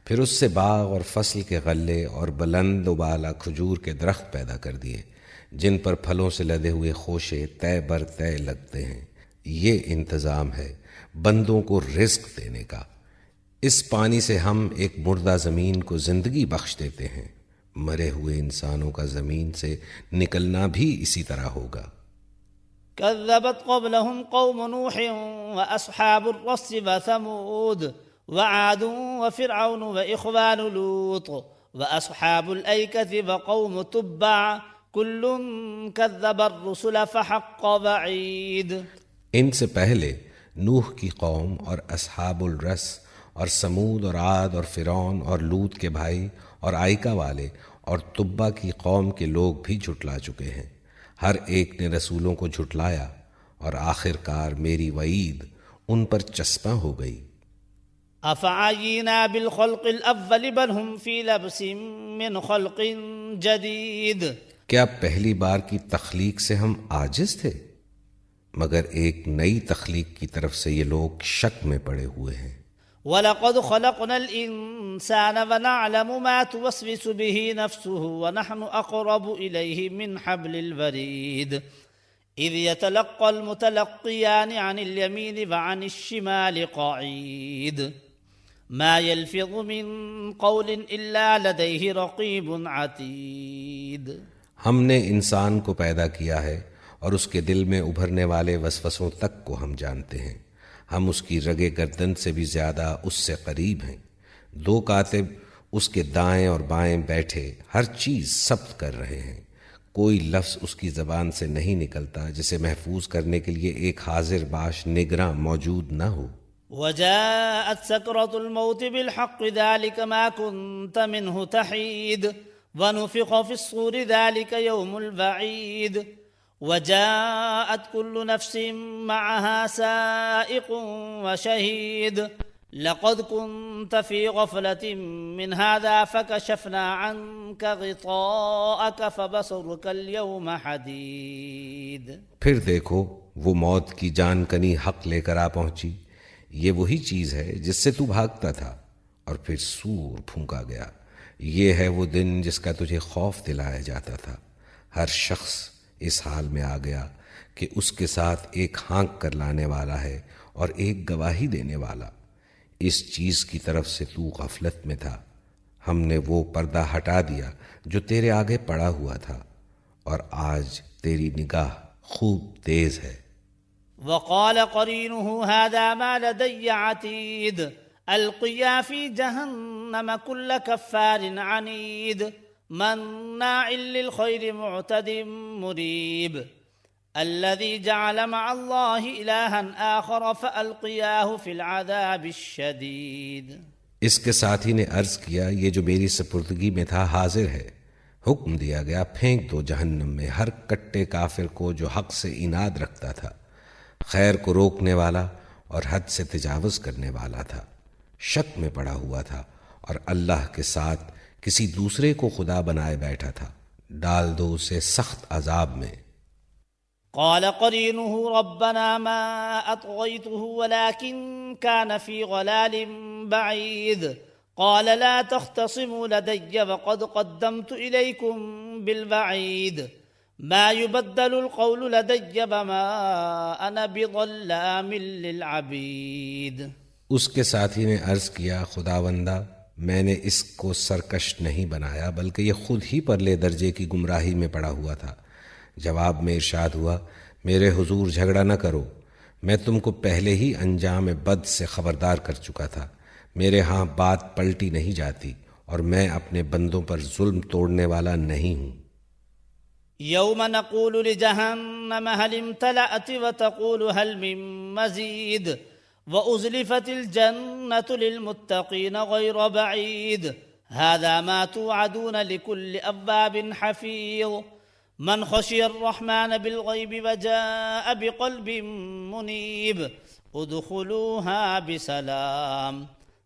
پھر اس سے باغ اور فصل کے غلے اور بلند و بالا کھجور کے درخت پیدا کر دیے، جن پر پھلوں سے لدے ہوئے خوشے طے بر طے لگتے ہیں۔ یہ انتظام ہے بندوں کو رزق دینے کا۔ اس پانی سے ہم ایک مردہ زمین کو زندگی بخش دیتے ہیں، مرے ہوئے انسانوں کا زمین سے نکلنا بھی اسی طرح ہوگا۔ كذبت قبلهم قوم نوح وأصحاب الرس وثمود وعاد وفرعون وإخوان لوط وأصحاب الأيكة وقوم تبع كل كذب الرسل فحق وعيد۔ ان سے پہلے نوح کی قوم اور اصحاب الرس اور سمود اور عاد اور فرعون اور لوط کے بھائی اور آئکہ والے اور تبا کی قوم کے لوگ بھی جھٹلا چکے ہیں۔ ہر ایک نے رسولوں کو جھٹلایا اور آخر کار میری وعید ان پر چسپاں ہو گئی۔ افعینا بالخلق الاول بل هم فی لبس من خلق جدید۔ کیا پہلی بار کی تخلیق سے ہم عاجز تھے؟ مگر ایک نئی تخلیق کی طرف سے یہ لوگ شک میں پڑے ہوئے ہیں۔ وَلَقَدْ خَلَقْنَا الْإِنسَانَ وَنَعْلَمُ مَا تُوَسْوِسُ بِهِ نَفْسُهُ وَنَحْنُ أَقْرَبُ إِلَيْهِ مِنْ حَبْلِ الْوَرِيدِ إِذْ يَتَلَقَّى الْمُتَلَقِّيَانِ عَنِ الْيَمِينِ وَعَنِ الشِّمَالِ قَعِيدٌ مَا يَلْفِظُ مِنْ قَوْلٍ إِلَّا لَدَيْهِ رَقِيبٌ عَتِيدٌ۔ ہم نے انسان کو پیدا کیا ہے اور اس کے دل میں ابھرنے والے وسوسوں تک کو ہم جانتے ہیں۔ ہم اس کی رگے گردن سے بھی زیادہ اس سے قریب ہیں۔ دو کاتب اس کے دائیں اور بائیں بیٹھے ہر چیز ثبت کر رہے ہیں۔ کوئی لفظ اس کی زبان سے نہیں نکلتا جسے محفوظ کرنے کے لیے ایک حاضر باش نگراں موجود نہ ہو۔ وجاءت سكرة الموت بالحق ذلك ما كنت منه تحيد ونفخ في الصور ذلك يوم الوعيد وجاءت كل نفس معها سائق وشهيد لقد كنت في غفلة من هذا فكشفنا عنك غطاءك فبصرك اليوم حديد۔ پھر دیکھو وہ موت کی جان کنی حق لے کر آ پہنچی۔ یہ وہی چیز ہے جس سے تو بھاگتا تھا، اور پھر سور پھونکا گیا۔ یہ ہے وہ دن جس کا تجھے خوف دلایا جاتا تھا۔ ہر شخص اس حال میں آ گیا کہ اس کے ساتھ ایک ہانک کر لانے والا ہے اور ایک گواہی دینے والا۔ اس چیز کی طرف سے تو غفلت میں تھا۔ ہم نے وہ پردہ ہٹا دیا جو تیرے آگے پڑا ہوا تھا، اور آج تیری نگاہ خوب تیز ہے۔ وقال قرينه هذا ما لدي عتيد القيا في جهنم كل كفار عنيد مناع للخير معتد مريب الذي جعل مع الله إلها آخر فألقياه في العذاب الشديد۔ اس کے ساتھی نے عرض کیا یہ جو میری سپردگی میں تھا حاضر ہے۔ حکم دیا گیا پھینک دو جہنم میں ہر کٹے کافر کو جو حق سے اناد رکھتا تھا، خیر کو روکنے والا اور حد سے تجاوز کرنے والا تھا، شک میں پڑا ہوا تھا اور اللہ کے ساتھ کسی دوسرے کو خدا بنائے بیٹھا تھا۔ ڈال دو اسے سخت عذاب میں۔ قال قرينه ربنا ما أطغيته ولكن كان في ضلال بعيد قال لا تختصموا لدي وقد قدمت إليكم بالوعيد ما يبدل القول لدي وما أنا بظلام للعبيد۔ اس کے ساتھی نے عرض کیا خداوندہ میں نے اس کو سرکش نہیں بنایا بلکہ یہ خود ہی پرلے درجے کی گمراہی میں پڑا ہوا تھا۔ جواب میں ارشاد ہوا میرے حضور جھگڑا نہ کرو، میں تم کو پہلے ہی انجام بد سے خبردار کر چکا تھا۔ میرے ہاں بات پلٹی نہیں جاتی اور میں اپنے بندوں پر ظلم توڑنے والا نہیں ہوں۔ يوم نقول لجهنم هل امتلأت وتقول هل من مزيد وأزلفت الجنة للمتقين غير بعيد هذا ما توعدون لكل أواب حفيظ من خشي الرحمن بالغيب وجاء بقلب منيب ادخلوها بسلام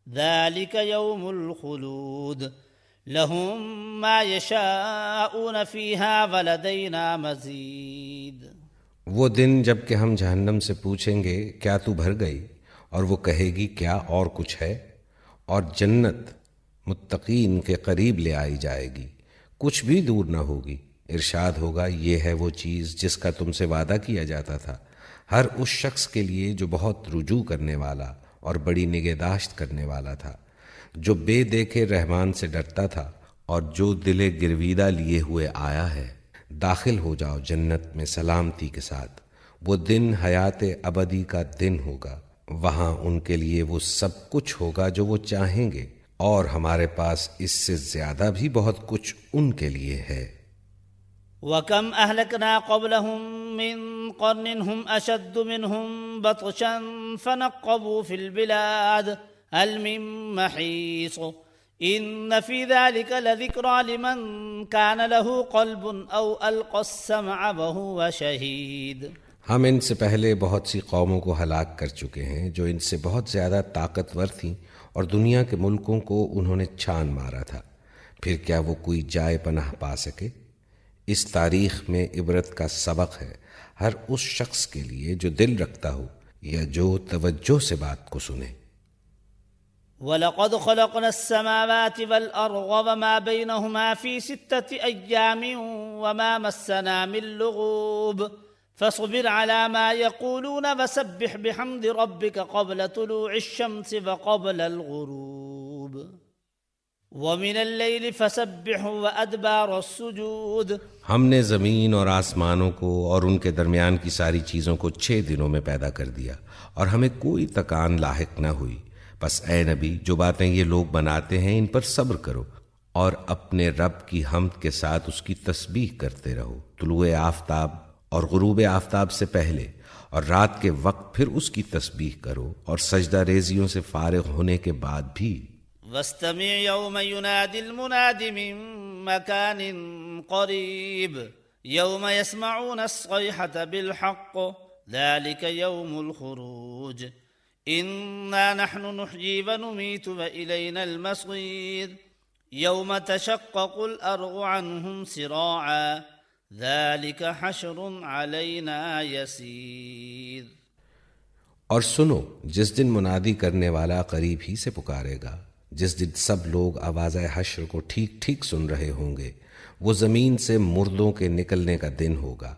ذلك يوم الخلود لهم ما يشاءون فيها ولدينا مزيد۔ وہ دن جب کہ ہم جہنم سے پوچھیں گے کیا تو بھر گئی، اور وہ کہے گی کیا اور کچھ ہے، اور جنت متقین کے قریب لے آئی جائے گی، کچھ بھی دور نہ ہوگی۔ ارشاد ہوگا یہ ہے وہ چیز جس کا تم سے وعدہ کیا جاتا تھا، ہر اس شخص کے لیے جو بہت رجوع کرنے والا اور بڑی نگہداشت کرنے والا تھا، جو بے دیکھے رحمان سے ڈرتا تھا اور جو دل گرویدہ لیے ہوئے آیا ہے۔ داخل ہو جاؤ جنت میں سلامتی کے ساتھ، وہ دن حیات ابدی کا دن ہوگا، وہاں ان کے لیے وہ سب کچھ ہوگا جو وہ چاہیں گے، اور ہمارے پاس اس سے زیادہ بھی بہت کچھ ان کے لیے ہے۔ وَكَمْ أَهْلَكْنَا قَبْلَهُمْ مِنْ قَرْنٍ هُمْ أَشَدُّ مِنْهُمْ بَطْشًا فَنَقَّبُوا فِي الْبِلَادِ هَلْ مِنْ مَحِيصٍ إِنَّ فِي ذَلِكَ لَذِكْرَى لِمَنْ كَانَ لَهُ قَلْبٌ أَوْ أَلْقَى السَّمْعَ وَهُوَ شَهِيدٌ۔ ہم ان سے پہلے بہت سی قوموں کو ہلاک کر چکے ہیں جو ان سے بہت زیادہ طاقتور تھیں، اور دنیا کے ملکوں کو انہوں نے چھان مارا تھا، پھر کیا وہ کوئی جائے پناہ پا سکے؟ اس تاریخ میں عبرت کا سبق ہے ہر اس شخص کے لیے جو دل رکھتا ہو یا جو توجہ سے بات کو سنے۔ وَلَقَدْ خَلَقْنَا السَّمَاوَاتِ وَالْأَرْضَ وَمَا بَيْنَهُمَا فِي 6 أَيَّامٍ وَمَا مَسَّنَا مِن لُّغُوبٍ فَاصْبِرْ عَلَى مَا يَقُولُونَ وَسَبِّحْ بِحَمْدِ رَبِّكَ قَبْلَ طُلُوعِ الشَّمْسِ وَقَبْلَ الْغُرُوبِ وَمِنَ اللَّيْلِ فَسَبِّحْهُ وَأَدْبَارَ السُّجُودِ۔ ہم نے زمین اور آسمانوں کو اور ان کے درمیان کی ساری چیزوں کو 6 دنوں میں پیدا کر دیا، اور ہمیں کوئی تکان لاحق نہ ہوئی۔ بس اے نبی، جو باتیں یہ لوگ بناتے ہیں ان پر صبر کرو، اور اپنے رب کی حمد کے ساتھ اس کی تسبیح کرتے رہو، طلوع آفتاب اور غروب آفتاب سے پہلے، اور رات کے وقت پھر اس کی تسبیح کرو، اور سجدہ ریزیوں سے فارغ ہونے کے بعد بھی۔ واستمع يوم ينادي المناد من مكان قريب يوم يسمعون الصيحة بالحق ذلك يوم الخروج إنا نحن نحيي ونميت وإلينا المصير يوم تشقق الأرض عنهم سراعا ذلك حشر علينا يسير۔ اور سنو، جس دن منادی کرنے والا قریب ہی سے پکارے گا، جس دن سب لوگ آواز حشر کو ٹھیک ٹھیک سن رہے ہوں گے، وہ زمین سے مردوں کے نکلنے کا دن ہوگا۔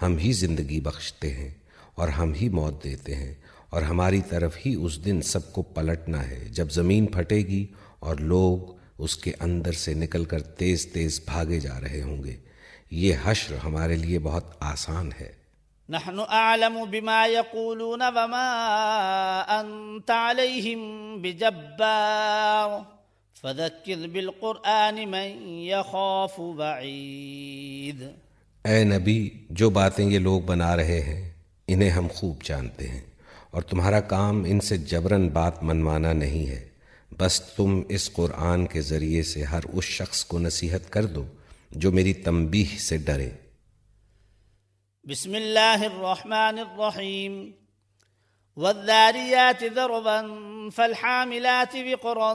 ہم ہی زندگی بخشتے ہیں اور ہم ہی موت دیتے ہیں، اور ہماری طرف ہی اس دن سب کو پلٹنا ہے، جب زمین پھٹے گی اور لوگ اس کے اندر سے نکل کر تیز تیز بھاگے جا رہے ہوں گے۔ یہ حشر ہمارے لیے بہت آسان ہے۔ نحن أعلم بما يقولون وما أنت عليهم بجبار فذكر بالقرآن من يخاف وعيد۔ اے نبی، جو باتیں یہ لوگ بنا رہے ہیں انہیں ہم خوب جانتے ہیں، اور تمہارا کام ان سے جبراً بات منوانا نہیں ہے، بس تم اس قرآن کے ذریعے سے ہر اس شخص کو نصیحت کر دو جو میری تنبیہ سے ڈرے۔ بسم اللہ الرحمن الرحیم والذاریات ذروا فالحاملات وقرا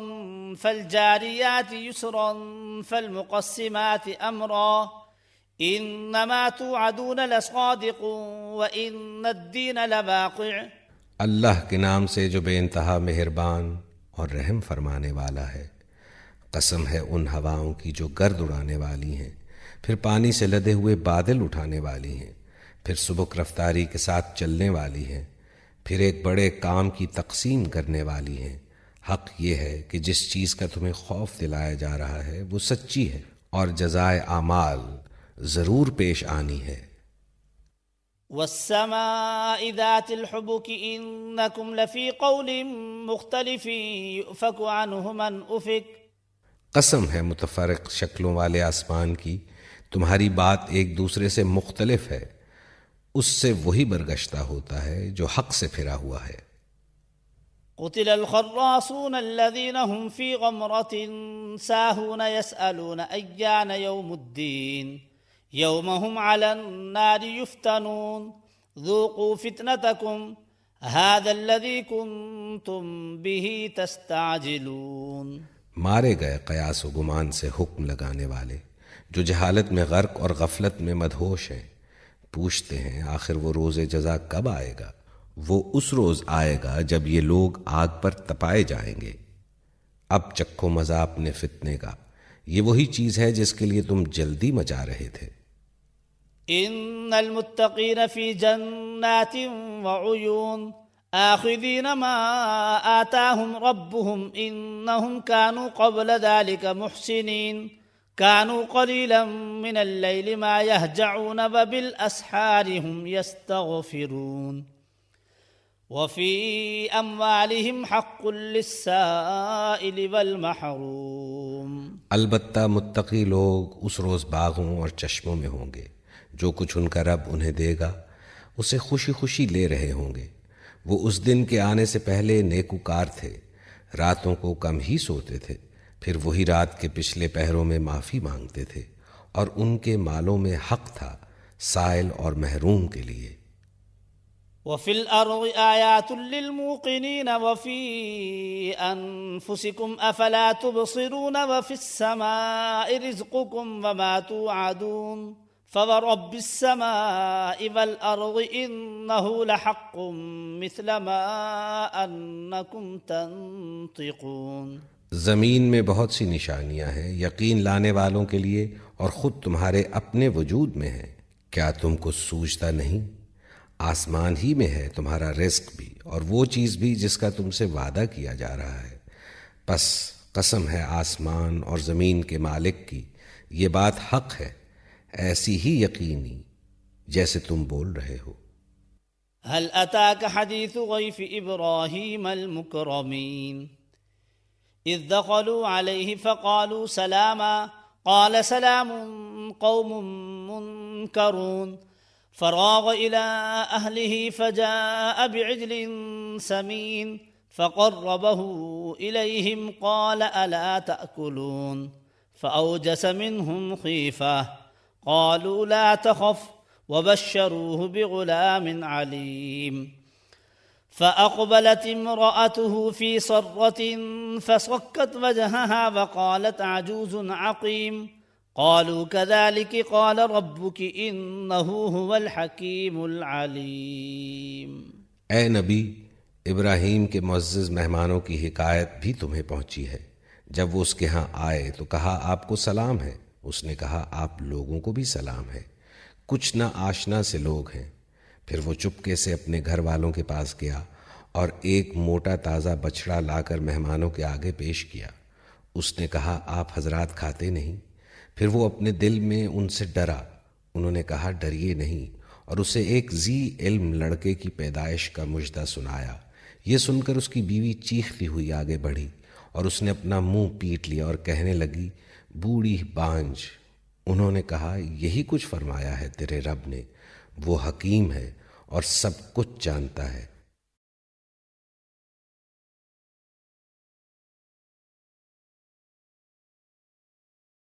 فالجاریات یسرا فالمقسمات امرا انما توعدون لصادق وان الدین لواقع۔ اللہ کے نام سے جو بے انتہا مہربان اور رحم فرمانے والا ہے، قسم ہے ان ہواؤں کی جو گرد اڑانے والی ہیں، پھر پانی سے لدے ہوئے بادل اٹھانے والی ہیں، پھر سبک رفتاری کے ساتھ چلنے والی ہیں، پھر ایک بڑے کام کی تقسیم کرنے والی ہیں۔ حق یہ ہے کہ جس چیز کا تمہیں خوف دلایا جا رہا ہے وہ سچی ہے، اور جزائے اعمال ضرور پیش آنی ہے۔ والسماء ذات الحبك انکم لفی قول مختلف یؤفک عنہ من افک۔ قسم ہے متفرق شکلوں والے آسمان کی، تمہاری بات ایک دوسرے سے مختلف ہے، اس سے وہی برگشتہ ہوتا ہے جو حق سے پھرا ہوا ہے۔ قتل الخراصون الذين هم في غمرة ساهون يسألون أيان يوم الدين يوم هم على النار يفتنون ذوقوا فتنتكم هذا الذي كنتم به تستعجلون۔ مارے گئے قیاس و گمان سے حکم لگانے والے جو جہالت میں غرق اور غفلت میں مدہوش ہیں، پوچھتے ہیں آخر وہ روز جزا کب آئے گا؟ وہ اس روز آئے گا جب یہ لوگ آگ پر تپائے جائیں گے۔ اب چکھو مزہ اپنے فتنے کا، یہ وہی چیز ہے جس کے لیے تم جلدی مچا رہے تھے۔ ان المتقین فی جنات وعیون آخذین ما آتاہم ربهم انہم كانوا قبل ذلك محسنین كانوا قلیلا من اللیل ما یہجعون وبالاسحار هم یستغفرون وفی اموالہم حق للسائل والمحروم۔ البتہ متقی لوگ اس روز باغوں اور چشموں میں ہوں گے، جو کچھ ان کا رب انہیں دے گا اسے خوشی خوشی لے رہے ہوں گے۔ وہ اس دن کے آنے سے پہلے نیکوکار تھے، راتوں کو کم ہی سوتے تھے، پھر وہی رات کے پچھلے پہروں میں معافی مانگتے تھے، اور ان کے مالوں میں حق تھا سائل اور محروم کے لیے۔ وفی الارض آیات للموقنین وفی انفسکم افلا تبصرون وفی السماء رزقکم وما توعدون فورب السماء والأرض إنه لحق مثل ما أنكم تنطقون۔ زمین میں بہت سی نشانیاں ہیں یقین لانے والوں کے لیے، اور خود تمہارے اپنے وجود میں ہیں، کیا تم کو سوچتا نہیں؟ آسمان ہی میں ہے تمہارا رزق بھی، اور وہ چیز بھی جس کا تم سے وعدہ کیا جا رہا ہے۔ پس قسم ہے آسمان اور زمین کے مالک کی، یہ بات حق ہے، ایسی ہی یقینی جیسے تم بول رہے ہو۔ هل أتاك حديث ضيف إبراهيم المكرمين إذ دخلوا عليه فقالوا سلاما قال سلام قوم منكرون فراغ إلى أهله فجاء بعجل سمين فقربه إليهم قال ألا تأكلون فأوجس منهم خيفة قالوا لا تخف وبشروه بغلام عليم فأقبلت امرأته في صرة فصكت وجهها وقالت عجوز عقيم قالوا كذلك قال ربك إنه هو الحكيم العليم۔ اے نبی، ابراہیم کے معزز مہمانوں کی حکایت بھی تمہیں پہنچی ہے۔ جب وہ اس کے ہاں آئے تو کہا آپ کو سلام ہے، اس نے کہا آپ لوگوں کو بھی سلام ہے، کچھ نہ آشنا سے لوگ ہیں۔ پھر وہ چپکے سے اپنے گھر والوں کے پاس گیا اور ایک موٹا تازہ بچڑا لا کر مہمانوں کے آگے پیش کیا۔ اس نے کہا آپ حضرات کھاتے نہیں؟ پھر وہ اپنے دل میں ان سے ڈرا، انہوں نے کہا ڈریے نہیں، اور اسے ایک ذی علم لڑکے کی پیدائش کا مژدہ سنایا۔ یہ سن کر اس کی بیوی چیختی ہوئی آگے بڑھی، اور اس نے اپنا منہ پیٹ لیا اور کہنے لگی بوڑھی بانجھ۔ انہوں نے کہا یہی کچھ فرمایا ہے تیرے رب نے، وہ حکیم ہے اور سب کچھ جانتا ہے۔